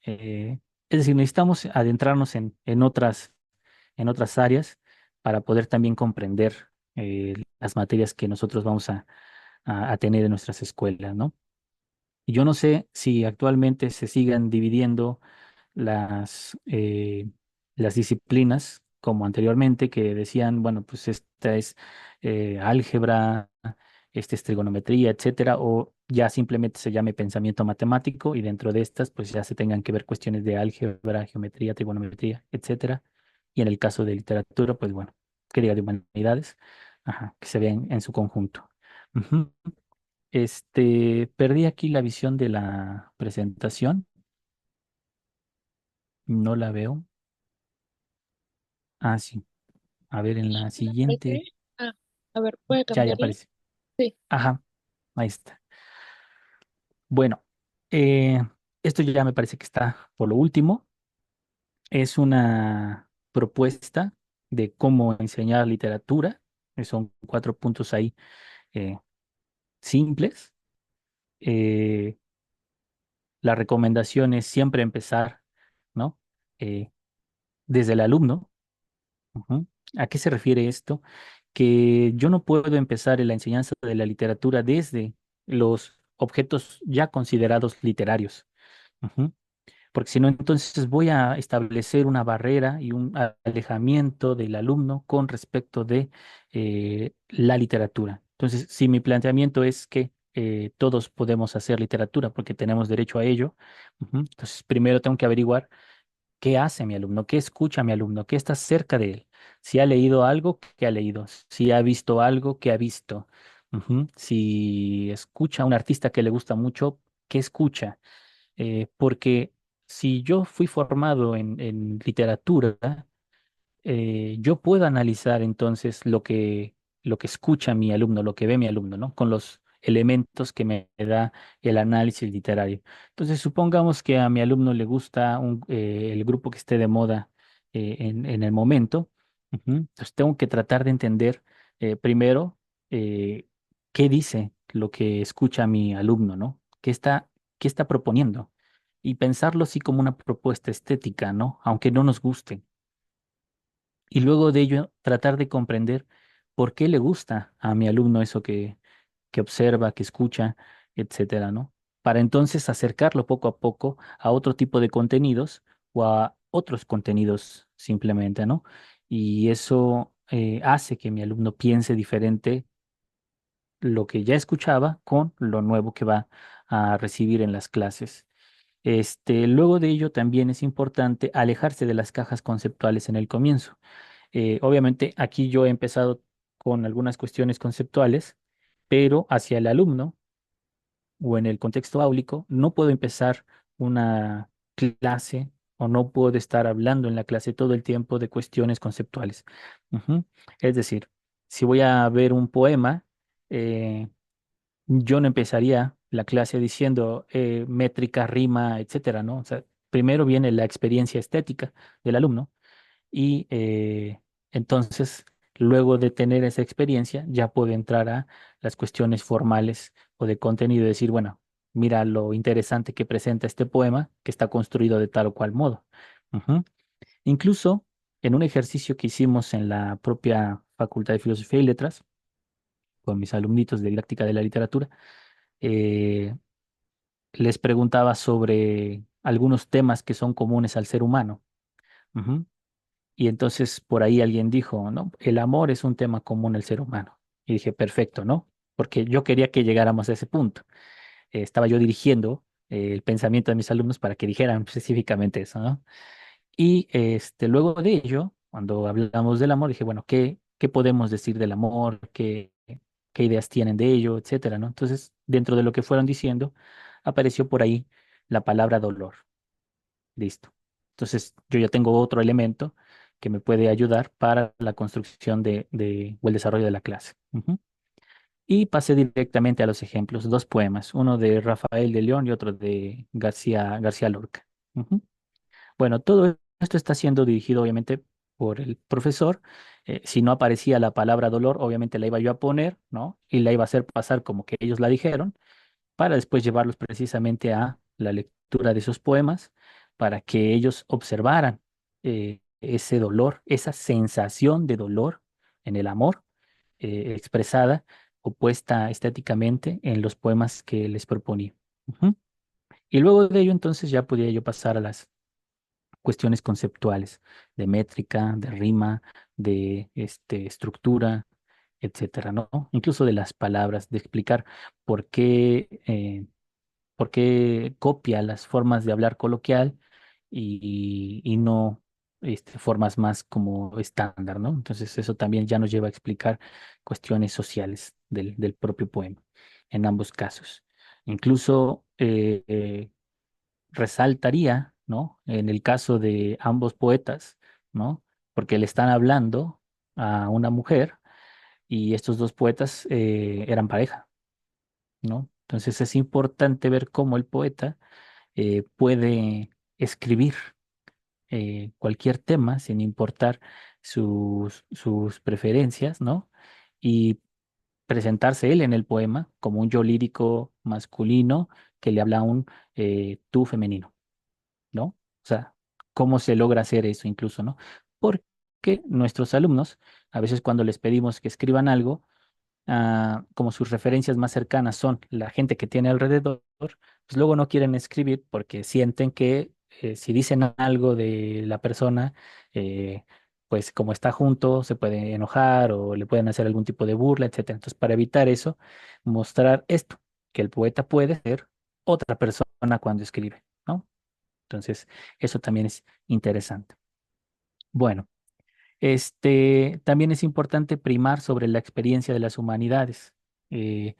[SPEAKER 2] Es decir, necesitamos adentrarnos en otras áreas para poder también comprender las materias que nosotros vamos a tener en nuestras escuelas, ¿no? Y yo no sé si actualmente se sigan dividiendo las las disciplinas como anteriormente que decían, bueno, pues esta es álgebra, esta es trigonometría, etcétera, o ya simplemente se llame pensamiento matemático y dentro de estas pues ya se tengan que ver cuestiones de álgebra, geometría, trigonometría, etcétera. Y en el caso de literatura, pues bueno, que diga de humanidades, ajá, que se vean en su conjunto. Ujú. Perdí aquí la visión de la presentación, no la veo. Ah, sí. A ver, en la
[SPEAKER 1] ¿Me
[SPEAKER 2] siguiente,
[SPEAKER 1] aparece? Ah, a ver, voy a
[SPEAKER 2] ya
[SPEAKER 1] cambiarle.
[SPEAKER 2] aparece.
[SPEAKER 1] Sí.
[SPEAKER 2] Ajá, ahí está. Bueno, eh, esto ya me parece que está por lo último. Es una propuesta de cómo enseñar literatura. Son 4 puntos ahí eh, simples. Eh, la recomendación es siempre empezar, ¿no? Eh, desde el alumno. Ujú. ¿A qué se refiere esto? Que yo no puedo empezar en la enseñanza de la literatura desde los objetos ya considerados literarios. Ujú. Porque si no, entonces voy a establecer una barrera y un alejamiento del alumno con respecto de la literatura. Entonces, si mi planteamiento es que todos podemos hacer literatura porque tenemos derecho a ello, ujú, entonces primero tengo que averiguar qué hace mi alumno, qué escucha mi alumno, qué está cerca de él. Si ha leído algo, qué ha leído. Si ha visto algo, qué ha visto. Ujú. Si escucha a un artista que le gusta mucho, qué escucha. Porque si yo fui formado en literatura, yo puedo analizar entonces lo que escucha mi alumno, lo que ve mi alumno, ¿no? Con los elementos que me da el análisis literario. Entonces, supongamos que a mi alumno le gusta el grupo que esté de moda en el momento. Ujú. Entonces, tengo que tratar de entender primero eh, qué dice lo que escucha mi alumno, ¿no? Qué está proponiendo? Y pensarlo así como una propuesta estética, ¿no? Aunque no nos guste y luego de ello tratar de comprender por qué le gusta a mi alumno eso que observa, que escucha, etcétera, ¿no? Para entonces acercarlo poco a poco a otro tipo de contenidos o a otros contenidos simplemente, ¿no? Y eso hace que mi alumno piense diferente lo que ya escuchaba con lo nuevo que va a recibir en las clases. Luego de ello también es importante alejarse de las cajas conceptuales en el comienzo. Obviamente aquí yo he empezado con algunas cuestiones conceptuales, pero hacia el alumno o en el contexto áulico no puedo empezar una clase o no puedo estar hablando en la clase todo el tiempo de cuestiones conceptuales. Ujú. Es decir, si voy a ver un poema, eh, yo no empezaría la clase diciendo métrica, rima, etcétera, ¿no? O sea, primero viene la experiencia estética del alumno y entonces, luego de tener esa experiencia, ya puedo entrar a las cuestiones formales o de contenido y decir, bueno, mira lo interesante que presenta este poema, que está construido de tal o cual modo. Ujú. Incluso en un ejercicio que hicimos en la propia Facultad de Filosofía y Letras, con mis alumnitos de didáctica de la literatura, eh, les preguntaba sobre algunos temas que son comunes al ser humano. Ujú. Y entonces por ahí alguien dijo, ¿no? El amor es un tema común al ser humano. Y dije, perfecto, ¿no? Porque yo quería que llegáramos a ese punto. Estaba yo dirigiendo el pensamiento de mis alumnos para que dijeran específicamente eso, ¿no? Y luego de ello, cuando hablamos del amor, dije, bueno, ¿qué podemos decir del amor? ¿Qué ideas tienen de ello, etcétera, ¿no? Entonces, dentro de lo que fueron diciendo, apareció por ahí la palabra dolor. Listo. Entonces, yo ya tengo otro elemento que me puede ayudar para la construcción o el desarrollo de la clase. Ujú. Y pasé directamente a los ejemplos, dos poemas, uno de Rafael de León y otro de García Lorca. Ujú. Bueno, todo esto está siendo dirigido obviamente por el profesor. Si no aparecía la palabra dolor, obviamente la iba yo a poner, ¿no? Y la iba a hacer pasar como que ellos la dijeron, para después llevarlos precisamente a la lectura de esos poemas, para que ellos observaran ese dolor, esa sensación de dolor en el amor, expresada o puesta estéticamente en los poemas que les proponía. Ujú. Y luego de ello, entonces ya podía yo pasar a las cuestiones conceptuales de métrica, de rima, de estructura, etcétera, ¿no? Incluso de las palabras, de explicar por qué copia las formas de hablar coloquial y no formas más como estándar, ¿no? Entonces eso también ya nos lleva a explicar cuestiones sociales del propio poema, en ambos casos. Incluso resaltaría, ¿no? En el caso de ambos poetas, ¿no? Porque le están hablando a una mujer y estos dos poetas eran pareja, ¿no? Entonces es importante ver cómo el poeta puede escribir cualquier tema sin importar sus preferencias, ¿no? Y presentarse él en el poema como un yo lírico masculino que le habla a un tú femenino, ¿no? O sea, ¿cómo se logra hacer eso incluso, ¿no? Porque nuestros alumnos, a veces cuando les pedimos que escriban algo, como sus referencias más cercanas son la gente que tiene alrededor, pues luego no quieren escribir porque sienten que si dicen algo de la persona, eh, pues como está junto, se puede enojar o le pueden hacer algún tipo de burla, etcétera. Entonces, para evitar eso, mostrar esto, que el poeta puede ser otra persona cuando escribe, ¿no? Entonces, eso también es interesante. Bueno, también es importante primar sobre la experiencia de las humanidades. Eh,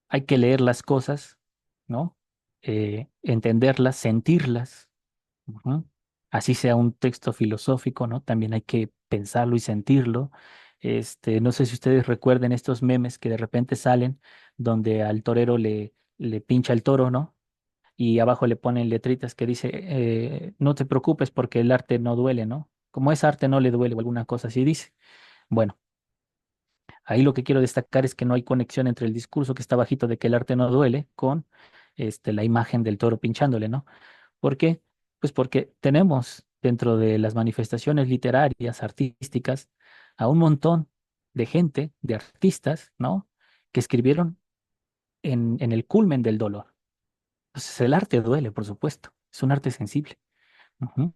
[SPEAKER 2] Hay que leer las cosas, ¿no? Entenderlas, sentirlas. Ujú. Así sea un texto filosófico, ¿no? También hay que pensarlo y sentirlo. No sé si ustedes recuerden estos memes que de repente salen donde al torero le pincha el toro, ¿no? Y abajo le ponen letritas que dice, no te preocupes porque el arte no duele, ¿no? Como es arte no le duele o alguna cosa así dice. Bueno, ahí lo que quiero destacar es que no hay conexión entre el discurso que está bajito de que el arte no duele con la imagen del toro pinchándole, ¿no? ¿Por qué? Pues porque tenemos dentro de las manifestaciones literarias, artísticas, a un montón de gente, de artistas, ¿no? Que escribieron en el culmen del dolor. Entonces el arte duele, por supuesto, es un arte sensible. Ujú.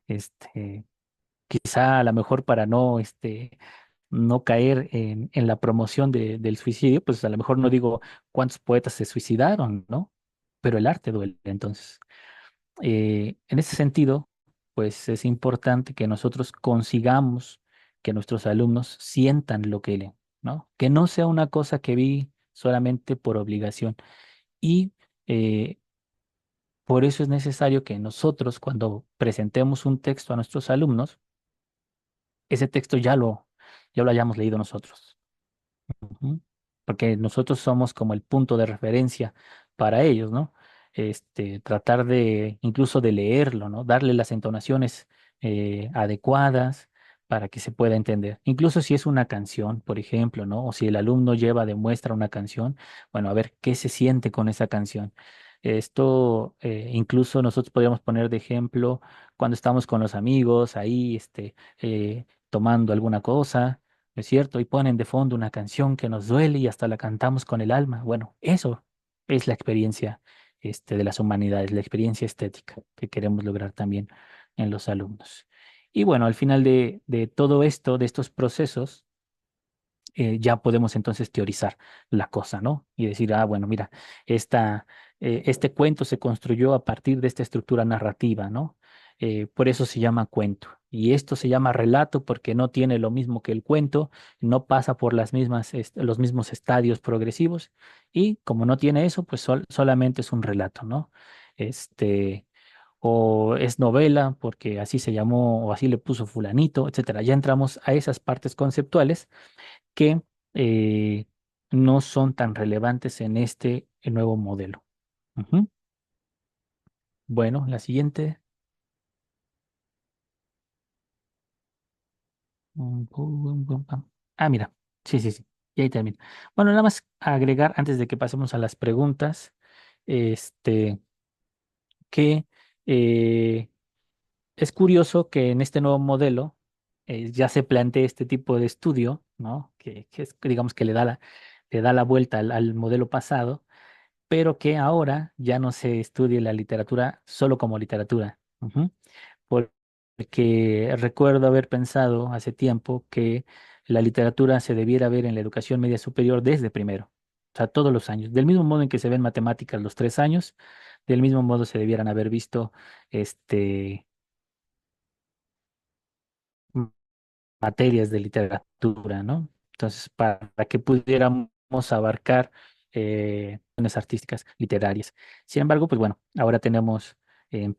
[SPEAKER 2] Este, Quizá a lo mejor para no caer en la promoción del suicidio, pues a lo mejor no digo cuántos poetas se suicidaron, ¿no? Pero el arte duele. Entonces, en ese sentido, pues es importante que nosotros consigamos que nuestros alumnos sientan lo que leen, ¿no? Que no sea una cosa que vi solamente por obligación. Y eh, por eso es necesario que nosotros, cuando presentemos un texto a nuestros alumnos, ese texto ya lo hayamos leído nosotros. Ujú. Porque nosotros somos como el punto de referencia para ellos, ¿no? Tratar de incluso de leerlo, ¿no? Darle las entonaciones adecuadas para que se pueda entender. Incluso si es una canción, por ejemplo, ¿no? O si el alumno lleva de muestra una canción, bueno, a ver qué se siente con esa canción. Esto incluso nosotros podríamos poner de ejemplo cuando estamos con los amigos ahí, tomando alguna cosa, ¿no es cierto? Y ponen de fondo una canción que nos duele y hasta la cantamos con el alma. Bueno, eso es la experiencia, de las humanidades, la experiencia estética que queremos lograr también en los alumnos. Y bueno, al final de todo esto, de estos procesos, ya podemos entonces teorizar la cosa, ¿no? Y decir, ah, bueno, mira, esta, este cuento se construyó a partir de esta estructura narrativa, ¿no? Por eso se llama cuento. Y esto se llama relato porque no tiene lo mismo que el cuento, no pasa por las mismas, los mismos estadios progresivos, y como no tiene eso, pues solamente es un relato, ¿no? Este, o es novela porque así se llamó o así le puso fulanito, etcétera. Ya entramos a esas partes conceptuales que eh, no son tan relevantes en este nuevo modelo. Ujú. Bueno, la siguiente. Ah, mira. Sí, sí, sí. Y ahí termina. Bueno, nada más agregar antes de que pasemos a las preguntas, este, que eh, es curioso que en este nuevo modelo ya se plantea este tipo de estudio, ¿no? Que es, digamos que le da la vuelta al modelo pasado, pero que ahora ya no se estudie la literatura solo como literatura. Ujú. Porque recuerdo haber pensado hace tiempo que la literatura se debiera ver en la educación media superior desde primero, o sea, todos los años. Del mismo modo en que se ven matemáticas los 3 años, del mismo modo se debieran haber visto este, m- materias de literatura, ¿no? Entonces, para que pudiéramos abarcar cuestiones artísticas, literarias. Sin embargo, pues bueno, ahora tenemos en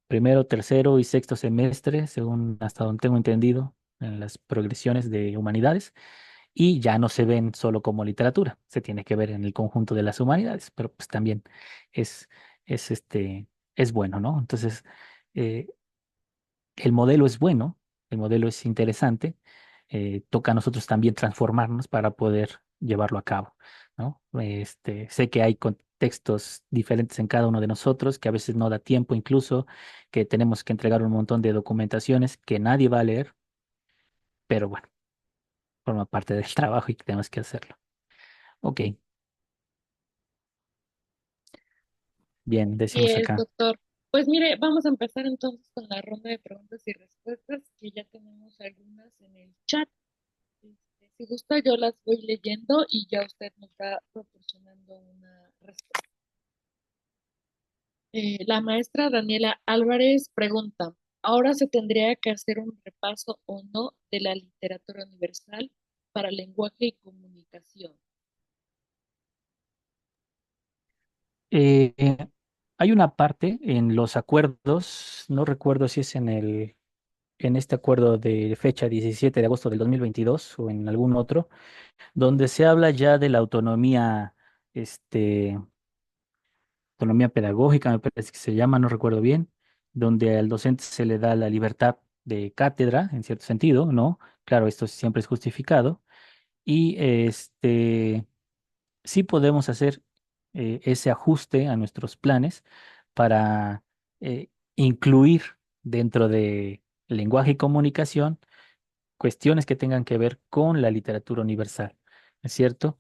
[SPEAKER 2] primero, tercero y sexto semestre, según hasta donde tengo entendido, en las progresiones de humanidades, y ya no se ven solo como literatura, se tiene que ver en el conjunto de las humanidades, pero pues también es, es es bueno, ¿no? Entonces, eh, el modelo es bueno, el modelo es interesante, toca a nosotros también transformarnos para poder llevarlo a cabo, ¿no? Sé que hay contextos diferentes en cada uno de nosotros, que a veces no da tiempo incluso, que tenemos que entregar un montón de documentaciones que nadie va a leer, pero bueno, forma parte del trabajo y tenemos que hacerlo. Ok, bien,
[SPEAKER 1] Y
[SPEAKER 2] decimos
[SPEAKER 1] es,
[SPEAKER 2] acá.
[SPEAKER 1] doctor. Pues mire, vamos a empezar entonces con la ronda de preguntas y respuestas, que ya tenemos algunas en el chat. Si gusta, yo las voy leyendo y ya usted nos va proporcionando una respuesta. La maestra Daniela Álvarez pregunta, ¿ahora se tendría que hacer un repaso o no de la literatura universal para lenguaje y comunicación?
[SPEAKER 2] Eh, Hay una parte en los acuerdos, no recuerdo si es en este acuerdo de fecha 17 de agosto del 2022 o en algún otro, donde se habla ya de la autonomía, este, autonomía pedagógica, me parece que se llama, no recuerdo bien, donde al docente se le da la libertad de cátedra, en cierto sentido, ¿no? Claro, esto siempre es justificado. Y sí podemos hacer ese ajuste a nuestros planes para incluir dentro de lenguaje y comunicación cuestiones que tengan que ver con la literatura universal, ¿es cierto?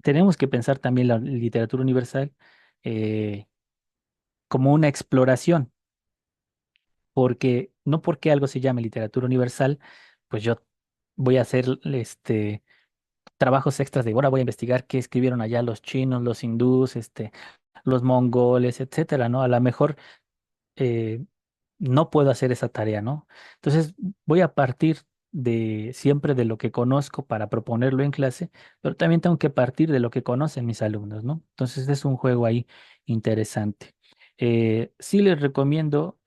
[SPEAKER 2] Tenemos que pensar también la literatura universal eh, como una exploración, porque no porque algo se llame literatura universal, pues yo voy a hacer trabajos extras de ahora voy a investigar qué escribieron allá los chinos, los hindús, los mongoles, etcétera, ¿no? A lo mejor eh, no puedo hacer esa tarea, ¿no? Entonces voy a partir de siempre de lo que conozco para proponerlo en clase, pero también tengo que partir de lo que conocen mis alumnos, ¿no? Entonces es un juego ahí interesante. Sí les recomiendo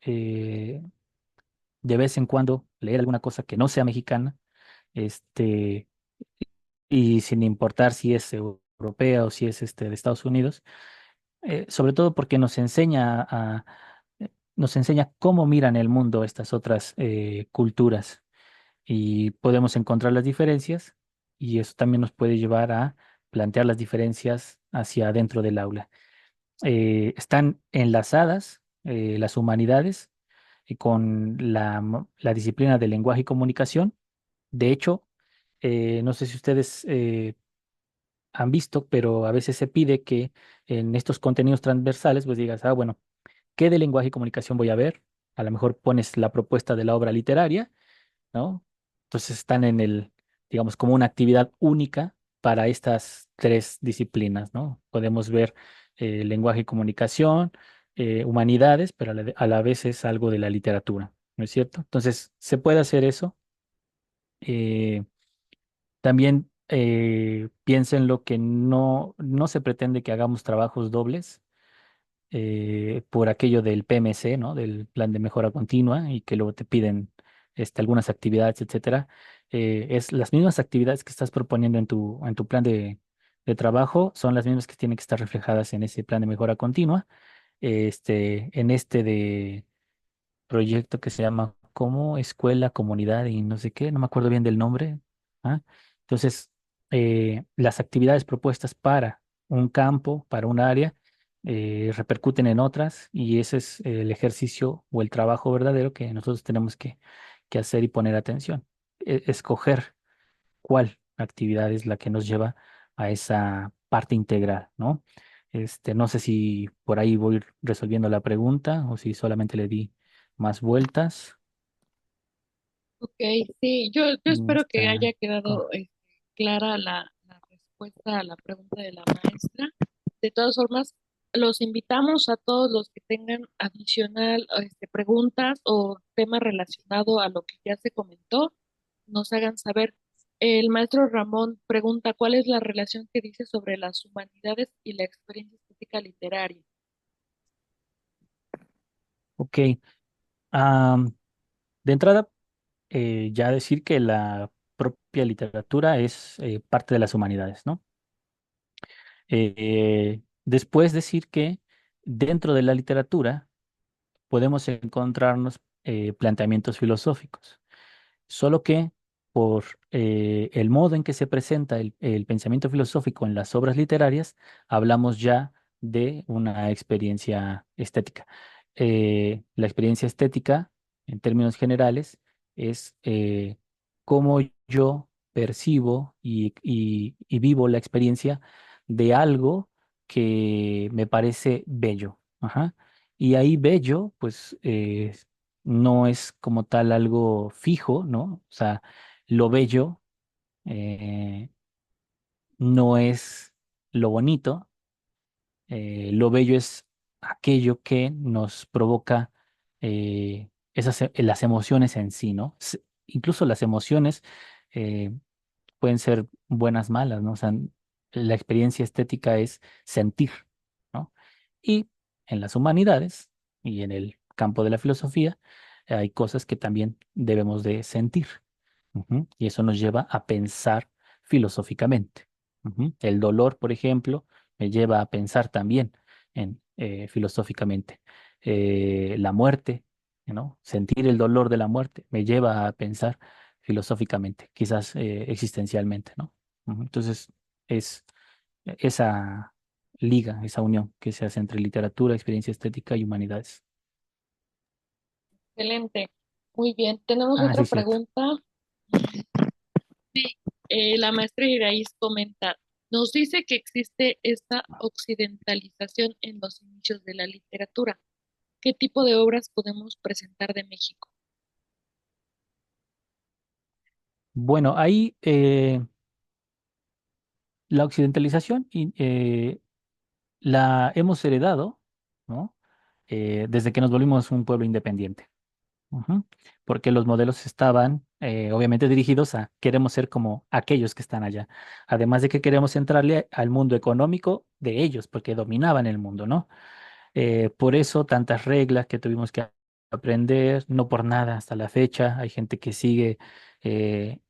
[SPEAKER 2] de vez en cuando leer alguna cosa que no sea mexicana, este, y sin importar si es europea o si es de Estados Unidos, sobre todo porque nos enseña nos enseña cómo miran el mundo estas otras culturas y podemos encontrar las diferencias y eso también nos puede llevar a plantear las diferencias hacia adentro del aula. Están enlazadas las humanidades con la disciplina de lenguaje y comunicación. De hecho, no sé si ustedes han visto, pero a veces se pide que en estos contenidos transversales, pues digas, ah, bueno, ¿qué de lenguaje y comunicación voy a ver? A lo mejor pones la propuesta de la obra literaria, ¿no? Entonces están en el, digamos, como una actividad única para estas tres disciplinas, ¿no? Podemos ver lenguaje y comunicación, humanidades, pero a la vez es algo de la literatura, ¿no es cierto? Entonces, se puede hacer eso. Eh, También piensen lo que no se pretende que hagamos trabajos dobles por aquello del PMC, ¿no? Del plan de mejora continua y que luego te piden algunas actividades, etcétera. Es las mismas actividades que estás proponiendo en tu plan de trabajo, son las mismas que tienen que estar reflejadas en ese plan de mejora continua. En este de proyecto que se llama como Escuela, Comunidad y no sé qué, no me acuerdo bien del nombre. ¿Ah? Entonces, las actividades propuestas para un campo, para un área, repercuten en otras y ese es el ejercicio o el trabajo verdadero que nosotros tenemos que hacer y poner atención. Escoger cuál actividad es la que nos lleva a esa parte integral, ¿no? No sé si por ahí voy resolviendo la pregunta o si solamente le di más vueltas.
[SPEAKER 1] Ok, sí, yo espero que
[SPEAKER 2] Está.
[SPEAKER 1] haya quedado clara la respuesta a la pregunta de la maestra. De todas formas, los invitamos a todos los que tengan adicional preguntas o tema relacionado a lo que ya se comentó, nos hagan saber. El maestro Ramón pregunta, ¿cuál es la relación que dice sobre las humanidades y la experiencia estética literaria?
[SPEAKER 2] Ok. Am, de entrada, ya decir que la propia literatura es parte de las humanidades, ¿no? Después decir que dentro de la literatura podemos encontrarnos planteamientos filosóficos. Solo que por el modo en que se presenta el pensamiento filosófico en las obras literarias, hablamos ya de una experiencia estética. La experiencia estética, en términos generales, es cómo yo percibo y vivo la experiencia de algo que me parece bello. Ajá. Y ahí bello, pues no es como tal algo fijo, ¿no? O sea, lo bello eh, no es lo bonito, lo bello es aquello que nos provoca las emociones en sí, ¿no? Incluso las emociones eh, pueden ser buenas, malas, ¿no? O sea, la experiencia estética es sentir, ¿no? Y en las humanidades y en el campo de la filosofía hay cosas que también debemos de sentir. Ujú. Y eso nos lleva a pensar filosóficamente. Ujú. El dolor, por ejemplo, me lleva a pensar también filosóficamente. La muerte, ¿no? Sentir el dolor de la muerte me lleva a pensar filosóficamente, quizás existencialmente, ¿no? Ujú. Entonces, es esa liga, esa unión que se hace entre literatura, experiencia estética y humanidades.
[SPEAKER 1] Excelente. Muy bien. Tenemos
[SPEAKER 2] Ah, sí,
[SPEAKER 1] otra
[SPEAKER 2] es cierto.
[SPEAKER 1] pregunta. Sí, la maestra Iraíz comenta, nos dice que existe esta occidentalización en los inicios de la literatura. ¿Qué tipo de obras podemos presentar de México?
[SPEAKER 2] Bueno, ahí la occidentalización la hemos heredado, ¿no? Desde que nos volvimos un pueblo independiente. Ujú. Porque los modelos estaban obviamente dirigidos a queremos ser como aquellos que están allá. Además de que queremos entrarle al mundo económico de ellos, porque dominaban el mundo, ¿no? Por eso tantas reglas que tuvimos que aprender, no por nada hasta la fecha. Hay gente que sigue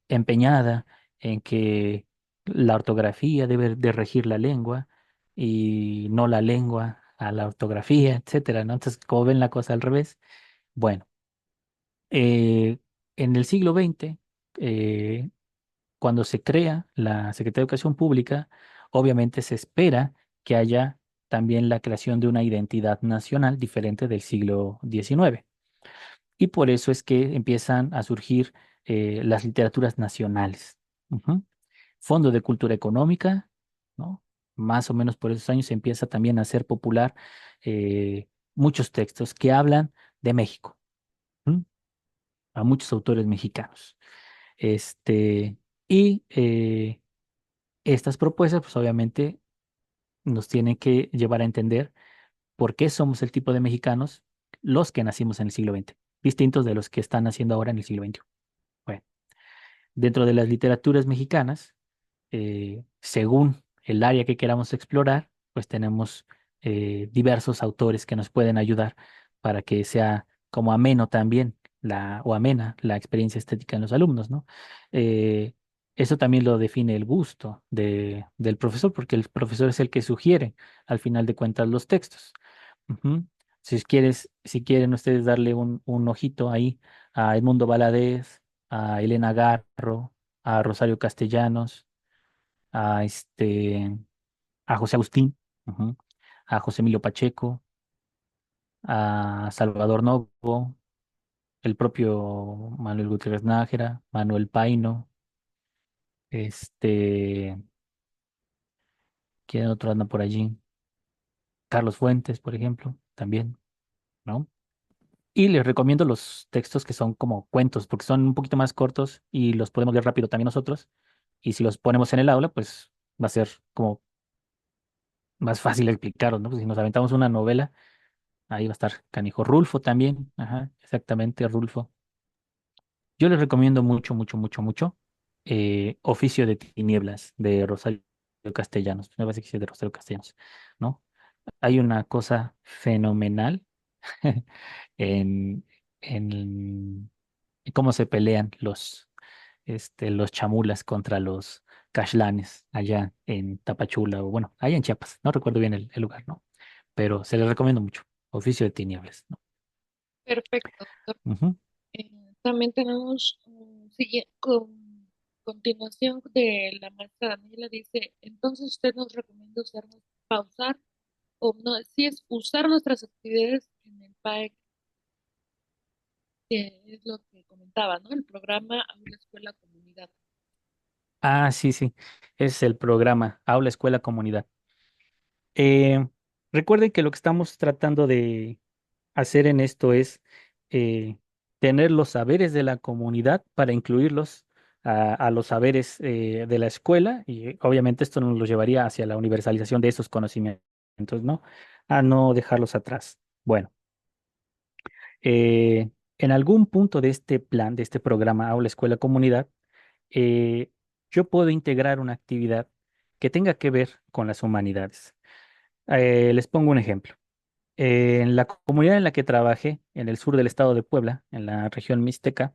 [SPEAKER 2] empeñada en que la ortografía debe de regir la lengua y no la lengua. a la ortografía, etcétera, ¿no? Entonces, como ven la cosa al revés, bueno, eh, en el siglo XX, eh, cuando se crea la Secretaría de Educación Pública, obviamente se espera que haya también la creación de una identidad nacional diferente del siglo XIX. Y por eso es que empiezan a surgir las literaturas nacionales. Ujú. Fondo de Cultura Económica, ¿no? Más o menos por esos años se empieza también a hacer popular muchos textos que hablan de México, ¿m? A muchos autores mexicanos. Este, y estas propuestas, pues obviamente nos tienen que llevar a entender por qué somos el tipo de mexicanos los que nacimos en el siglo XX, distintos de los que están naciendo ahora en el siglo XXI. Bueno, dentro de las literaturas mexicanas, según el área que queramos explorar, pues tenemos diversos autores que nos pueden ayudar para que sea como ameno también o amena la experiencia estética en los alumnos, ¿no? Eh, Eso también lo define el gusto del profesor, porque el profesor es el que sugiere al final de cuentas los textos. Ujú. Si quieren ustedes darle un ojito ahí a Edmundo Valadez, a Elena Garro, a Rosario Castellanos, a a José Agustín, ujú, a José Emilio Pacheco, a Salvador Novo, el propio Manuel Gutiérrez Nájera, Manuel Paino, este, ¿quién otro anda por allí? Carlos Fuentes, por ejemplo, también, ¿no? Y les recomiendo los textos que son como cuentos, porque son un poquito más cortos y los podemos leer rápido también nosotros. Y si los ponemos en el aula, pues va a ser como más fácil explicarlos, ¿no? Pues si nos aventamos una novela, ahí va a estar canijo. Rulfo también, ajá, exactamente, Rulfo. Yo les recomiendo mucho, mucho, mucho, mucho Oficio de Tinieblas de Rosario Castellanos. Me parece que sí es de Rosario Castellanos, ¿no? Hay una cosa fenomenal en, en cómo se pelean los chamulas contra los cashlanes allá en Tapachula, o bueno, allá en Chiapas. No recuerdo bien el lugar, ¿no? Pero se les recomiendo mucho. Oficio de Tinieblas, ¿no?
[SPEAKER 1] Perfecto, doctor.
[SPEAKER 2] Ujú.
[SPEAKER 1] También tenemos con continuación de la maestra Daniela dice, entonces usted nos recomienda pausar o no, sí es usar nuestras actividades en el PAEC, que es lo que comentaba, ¿no? El programa Aula Escuela Comunidad.
[SPEAKER 2] Ah, sí, sí. Es el programa Aula Escuela Comunidad. Eh, Recuerden que lo que estamos tratando de hacer en esto es eh, tener los saberes de la comunidad para incluirlos a los saberes de la escuela y obviamente esto nos lo llevaría hacia la universalización de esos conocimientos, ¿no? A no dejarlos atrás. Bueno, eh, en algún punto de este plan, de este programa Aula Escuela Comunidad, eh, yo puedo integrar una actividad que tenga que ver con las humanidades. Les pongo un ejemplo. En la comunidad en la que trabajé, en el sur del estado de Puebla, en la región mixteca,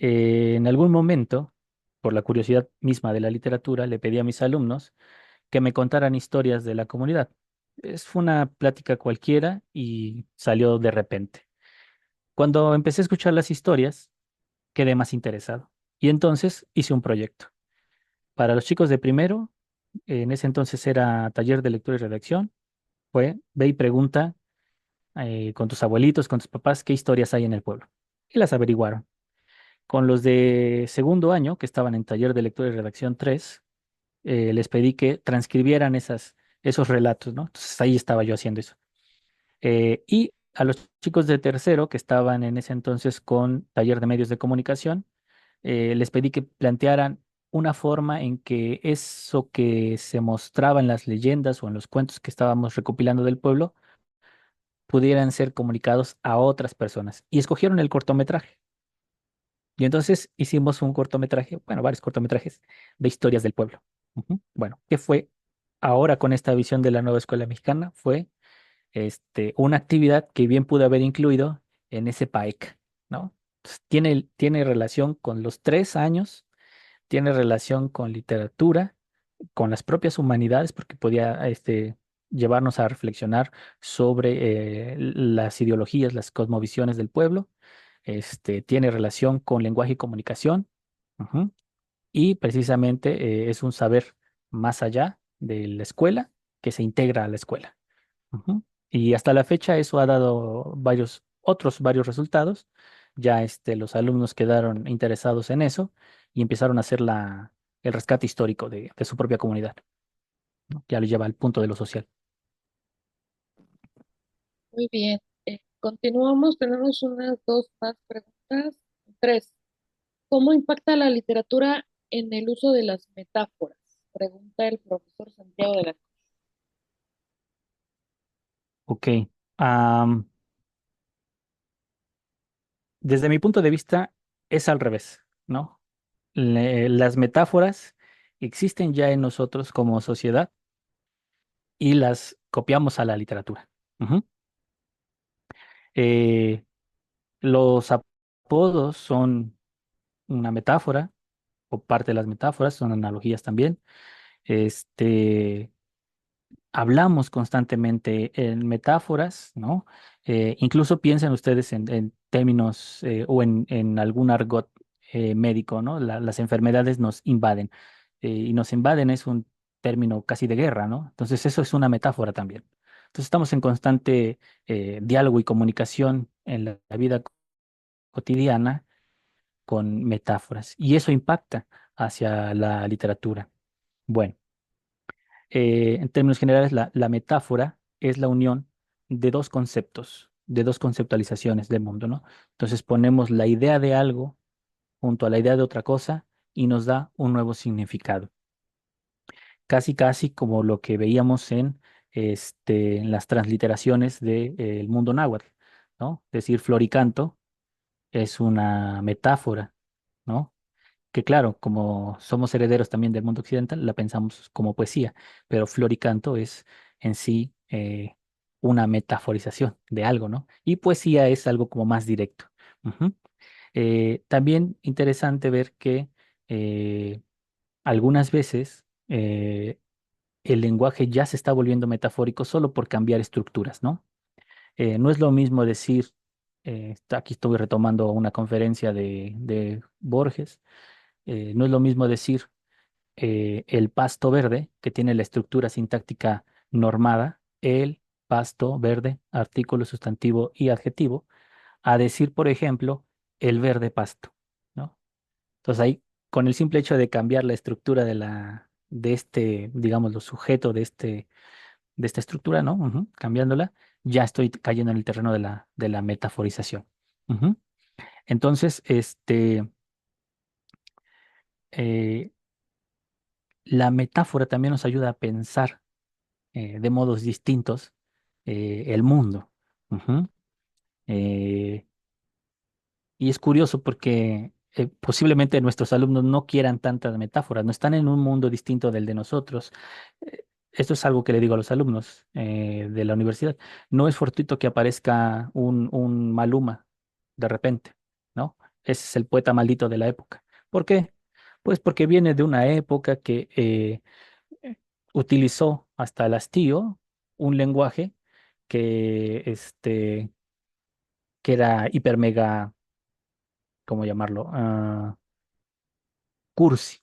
[SPEAKER 2] en algún momento, por la curiosidad misma de la literatura, le pedí a mis alumnos que me contaran historias de la comunidad. Fue una plática cualquiera y salió de repente. Cuando empecé a escuchar las historias, quedé más interesado. Y entonces hice un proyecto. Para los chicos de primero, en ese entonces era taller de lectura y redacción, fue ve y pregunta con tus abuelitos, con tus papás, qué historias hay en el pueblo. Y las averiguaron. Con los de segundo año, que estaban en taller de lectura y redacción 3, les pedí que transcribieran esos relatos, ¿no? Entonces ahí estaba yo haciendo eso. Y a los chicos de tercero, que estaban en ese entonces con taller de medios de comunicación, les pedí que plantearan una forma en que eso que se mostraba en las leyendas o en los cuentos que estábamos recopilando del pueblo pudieran ser comunicados a otras personas. Y escogieron el cortometraje. Y entonces hicimos un cortometraje, bueno, varios cortometrajes de historias del pueblo. Ujú. Bueno, ¿qué fue ahora con esta visión de la nueva escuela mexicana? Fue una actividad que bien pudo haber incluido en ese PAEC, ¿no? Entonces, tiene relación con los 3 años, tiene relación con literatura, con las propias humanidades, porque podía, llevarnos a reflexionar sobre las ideologías, las cosmovisiones del pueblo. Tiene relación con lenguaje y comunicación. Ujú. Y precisamente es un saber más allá de la escuela que se integra a la escuela. Ujú. Y hasta la fecha eso ha dado varios resultados. Ya los alumnos quedaron interesados en eso y empezaron a hacer el rescate histórico de su propia comunidad, ¿no? Ya lo lleva al punto de lo social.
[SPEAKER 1] Muy bien. Continuamos, tenemos unas dos más preguntas. Tres. ¿Cómo impacta la literatura en el uso de las metáforas? Pregunta el profesor Santiago de la Cruz.
[SPEAKER 2] Ok. Am, Desde mi punto de vista es al revés, ¿no? Las metáforas existen ya en nosotros como sociedad y las copiamos a la literatura. Ujú. Eh, los apodos son una metáfora, o parte de las metáforas, son analogías también. Este, Hablamos constantemente en metáforas, ¿no? Incluso piensen ustedes en términos o en algún argot médico, ¿no? Las enfermedades nos invaden y nos invaden es un término casi de guerra, ¿no? Entonces eso es una metáfora también. Entonces estamos en constante diálogo y comunicación en la vida cotidiana con metáforas y eso impacta hacia la literatura. Bueno, en términos generales, la metáfora es la unión de dos conceptos, de dos conceptualizaciones del mundo, ¿no? Entonces ponemos la idea de algo junto a la idea de otra cosa y nos da un nuevo significado. Casi, casi como lo que veíamos en las transliteraciones del mundo náhuatl, ¿no? Es decir, floricanto es una metáfora, ¿no? Que claro, como somos herederos también del mundo occidental, la pensamos como poesía, pero flor y canto es en sí una metaforización de algo, ¿no? Y poesía es algo como más directo. Ujú. También interesante ver que eh, algunas veces el lenguaje ya se está volviendo metafórico solo por cambiar estructuras, ¿no? No es lo mismo decir, aquí estoy retomando una conferencia de Borges, no es lo mismo decir el pasto verde, que tiene la estructura sintáctica normada, el pasto verde, artículo, sustantivo y adjetivo, a decir, por ejemplo, el verde pasto, ¿no? Entonces ahí, con el simple hecho de cambiar la estructura digamos, lo sujeto de esta estructura, ¿no? Ujú, cambiándola, ya estoy cayendo en el terreno de la metaforización. Ujú. Entonces, eh, la metáfora también nos ayuda a pensar de modos distintos el mundo. Ujú. Eh, y es curioso porque posiblemente nuestros alumnos no quieran tantas metáforas, no están en un mundo distinto del de nosotros. Esto es algo que le digo a los alumnos de la universidad. No es fortuito que aparezca un Maluma de repente, ¿no? Ese es el poeta maldito de la época. ¿Por qué? Pues porque viene de una época que eh, utilizó hasta el hastío un lenguaje que era hiper mega, ¿cómo llamarlo? Cursi.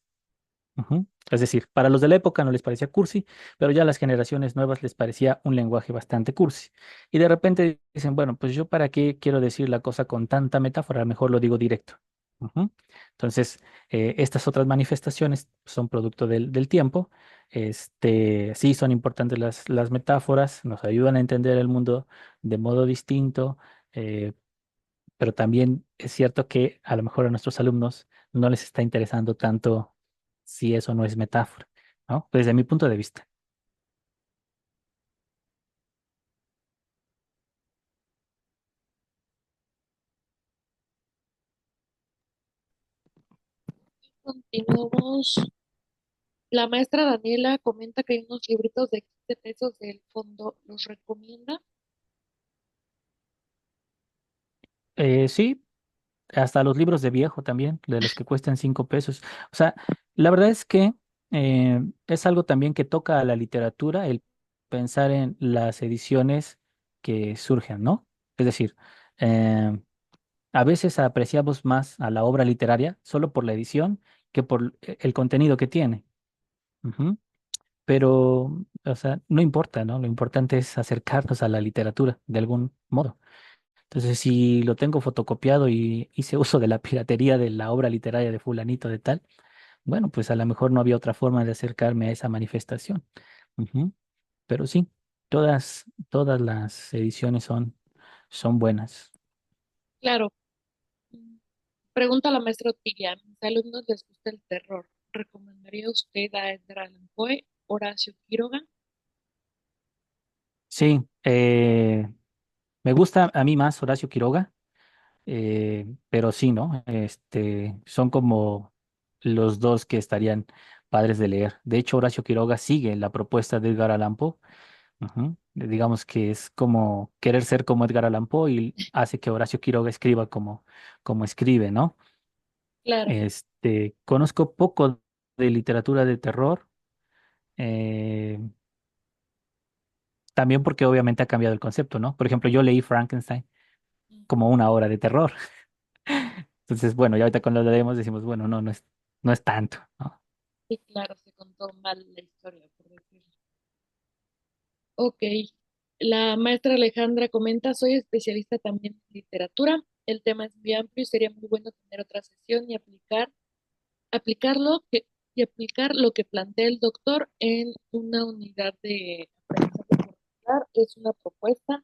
[SPEAKER 2] Ujú. Es decir, para los de la época no les parecía cursi, pero ya a las generaciones nuevas les parecía un lenguaje bastante cursi. Y de repente dicen, bueno, pues yo para qué quiero decir la cosa con tanta metáfora, mejor lo digo directo. Ujú. Entonces, estas otras manifestaciones son producto del tiempo. Sí, son importantes las metáforas, nos ayudan a entender el mundo de modo distinto, eh, pero también es cierto que a lo mejor a nuestros alumnos no les está interesando tanto si eso no es metáfora, ¿no? Desde mi punto de vista.
[SPEAKER 1] Continuamos. La maestra Daniela comenta que hay unos libritos de 15 pesos del fondo. ¿Los recomienda?
[SPEAKER 2] Sí, hasta los libros de viejo también, de los que cuestan 5 pesos. O sea, la verdad es que es algo también que toca a la literatura, pensar en las ediciones que surgen, ¿no? Es decir, eh, a veces apreciamos más a la obra literaria solo por la edición que por el contenido que tiene. Ujú. Pero, o sea, no importa, ¿no? Lo importante es acercarnos a la literatura de algún modo. Entonces, si lo tengo fotocopiado y hice uso de la piratería de la obra literaria de fulanito de tal, bueno, pues a lo mejor no había otra forma de acercarme a esa manifestación. Ujú. Pero sí, todas las ediciones son buenas.
[SPEAKER 1] Claro. mm, Pregunta la maestra Otilia. A mis alumnos les gusta el terror. ¿Recomendaría usted a Edgar Allan Poe, Horacio Quiroga?
[SPEAKER 2] Sí, me gusta a mí más Horacio Quiroga, pero sí, ¿no? Son como los dos que estarían padres de leer. De hecho, Horacio Quiroga sigue la propuesta de Edgar Allan Poe. Ujú. Digamos que es como querer ser como Edgar Allan Poe y hace que Horacio Quiroga escriba como escribe, ¿no?
[SPEAKER 1] Claro.
[SPEAKER 2] Conozco poco de literatura de terror, eh, también porque obviamente ha cambiado el concepto, ¿no? Por ejemplo, yo leí Frankenstein como una obra de terror. Entonces, bueno, ya ahorita cuando lo leemos decimos, bueno, no es tanto, ¿no?
[SPEAKER 1] Sí, claro, se contó mal la historia, por decirlo. Ok. La maestra Alejandra comenta, soy especialista también en literatura. El tema es muy amplio y sería muy bueno tener otra sesión y aplicarlo que, y aplicar lo que plantea el doctor en una unidad de aprendizaje curricular. Es una propuesta.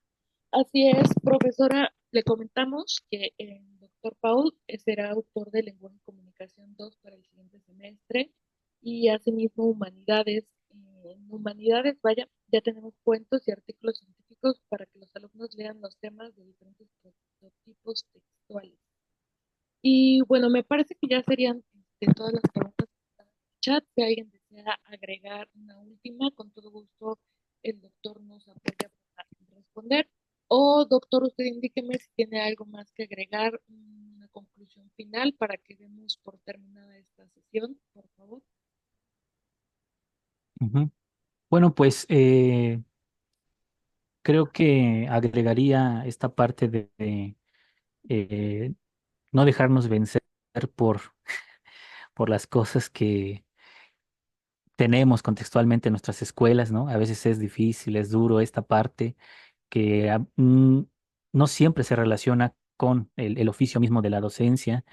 [SPEAKER 1] Así es, profesora, le comentamos que el doctor Paul será autor de Lenguaje y Comunicación 2 para el siguiente semestre y asimismo Humanidades. En Humanidades, vaya, ya tenemos cuentos y artículos científicos para que los alumnos lean los temas de diferentes prototipos textuales. Y bueno, me parece que ya serían todas las preguntas que están en el chat. Si alguien desea agregar una última, con todo gusto el doctor nos apoya para responder. O doctor, usted indíqueme si tiene algo más que agregar, una conclusión final para que demos por terminada esta sesión, por favor.
[SPEAKER 2] Ujú. Bueno, pues creo que agregaría esta parte de, eh, no dejarnos vencer por, por las cosas que tenemos contextualmente en nuestras escuelas, ¿no? A veces es difícil, es duro esta parte que no siempre se relaciona con el oficio mismo de la docencia,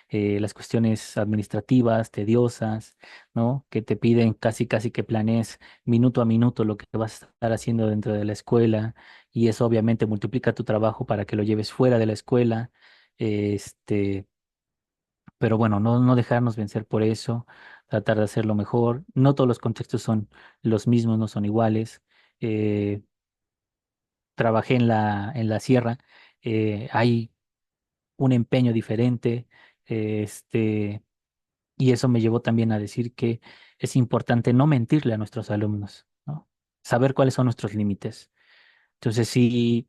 [SPEAKER 2] las cuestiones administrativas, tediosas, ¿no? Que te piden casi, casi que planees minuto a minuto lo que vas a estar haciendo dentro de la escuela y eso obviamente multiplica tu trabajo para que lo lleves fuera de la escuela. Este, pero bueno, no dejarnos vencer por eso, tratar de hacerlo mejor. No todos los contextos son los mismos, no son iguales. Eh, Trabajé en la sierra, hay un empeño diferente, este, y eso me llevó también a decir que es importante no mentirle a nuestros alumnos, ¿no? Saber cuáles son nuestros límites. Entonces, si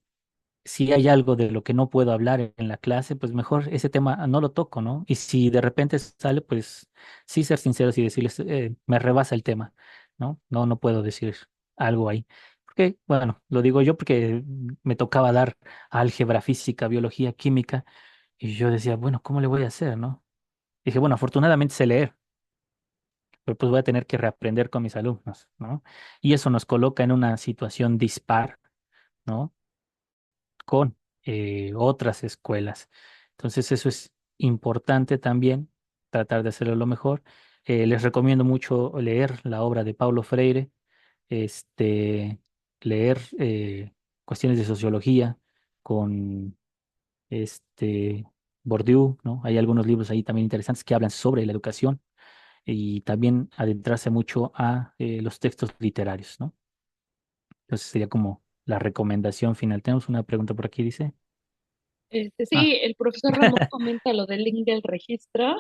[SPEAKER 2] hay algo de lo que no puedo hablar en la clase, pues mejor ese tema no lo toco, ¿no? Y si de repente sale, pues sí ser sinceros y decirles, me rebasa el tema, ¿no? No puedo decir algo ahí. Porque, bueno, lo digo yo porque me tocaba dar álgebra, física, biología, química, y yo decía, bueno, ¿cómo le voy a hacer, no? Dije, bueno, afortunadamente sé leer, pero pues voy a tener que reaprender con mis alumnos, ¿no? Y eso nos coloca en una situación dispar, ¿no? Con otras escuelas. Entonces eso es importante también, tratar de hacerlo lo mejor. Les recomiendo mucho leer la obra de Paulo Freire, este, leer cuestiones de sociología con Bourdieu, ¿no? Hay algunos libros ahí también interesantes que hablan sobre la educación y también adentrarse mucho a los textos literarios, ¿no? Entonces sería como la recomendación final. Tenemos una pregunta por aquí, dice. Ah.
[SPEAKER 1] Sí, el profesor Ramón comenta lo del link del registro.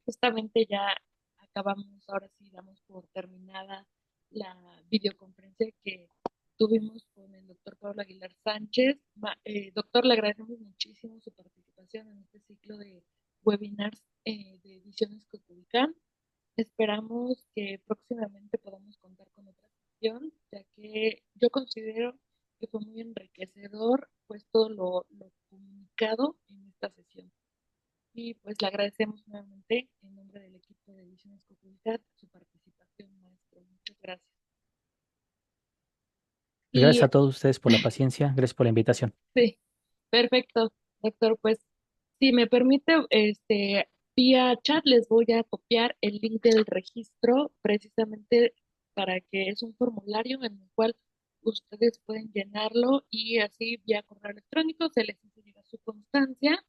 [SPEAKER 1] Justamente ya acabamos, ahora sí damos por terminada la videoconferencia que tuvimos con el doctor Pablo Aguilar Sánchez. Doctor, le agradecemos muchísimo su participación en este ciclo de webinars de Ediciones Coculicán. Esperamos que próximamente podamos contar con otras. sesión, ya que yo considero que fue muy enriquecedor pues todo lo comunicado en esta sesión. Y pues le agradecemos nuevamente en nombre del equipo de Ediciones Comunidad su participación, maestro. Muchas gracias. Y
[SPEAKER 2] Gracias a todos ustedes por la paciencia, gracias por la invitación.
[SPEAKER 1] sí, perfecto, doctor. Pues si me permite, vía chat les voy a copiar el link del registro precisamente para que es un formulario en el cual ustedes pueden llenarlo y así vía correo electrónico se les hace llegar su constancia.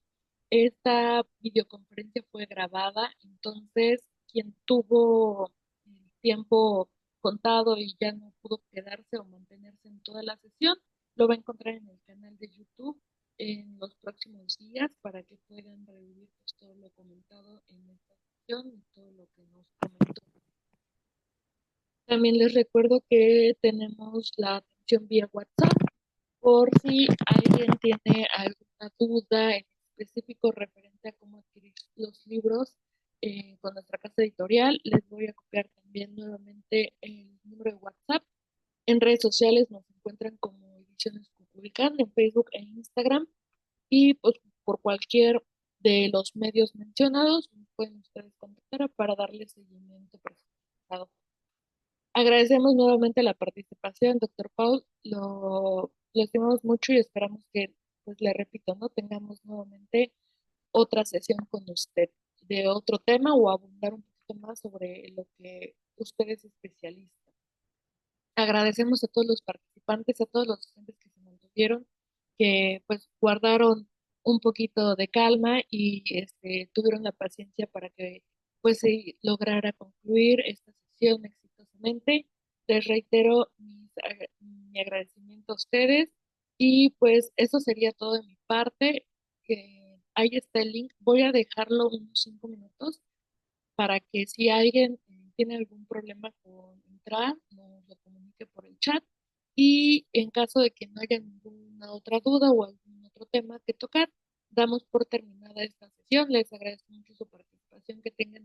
[SPEAKER 1] Esta videoconferencia fue grabada, entonces quien tuvo el tiempo contado y ya no pudo quedarse o mantenerse en toda la sesión, lo va a encontrar en el canal de YouTube en los próximos días para que puedan revivir pues, todo lo comentado en esta sesión y todo lo que nos comentó. También les recuerdo que tenemos la atención vía WhatsApp por si alguien tiene alguna duda en específico referente a cómo adquirir los libros con nuestra casa editorial. Les voy a copiar también nuevamente el número de WhatsApp. En redes sociales nos encuentran como Ediciones Cuculcán en Facebook e Instagram y pues por cualquier de los medios mencionados nos pueden ustedes contactar para darle seguimiento personalizado. Agradecemos nuevamente la participación, doctor Paul. Lo estimamos mucho y esperamos que, pues le repito, no tengamos nuevamente otra sesión con usted de otro tema o abundar un poquito más sobre lo que usted es especialista. Agradecemos a todos los participantes, a todos los docentes que se mantuvieron, que pues guardaron un poquito de calma y tuvieron la paciencia para que pues se lograra concluir esta sesión exitosamente. Les reitero mi agradecimiento a ustedes y pues eso sería todo de mi parte. Ahí está el link. Voy a dejarlo unos 5 minutos para que si alguien tiene algún problema con entrar, nos lo comunique por el chat. Y en caso de que no haya ninguna otra duda o algún otro tema que tocar, damos por terminada esta sesión. Les agradezco mucho su participación. Que tengan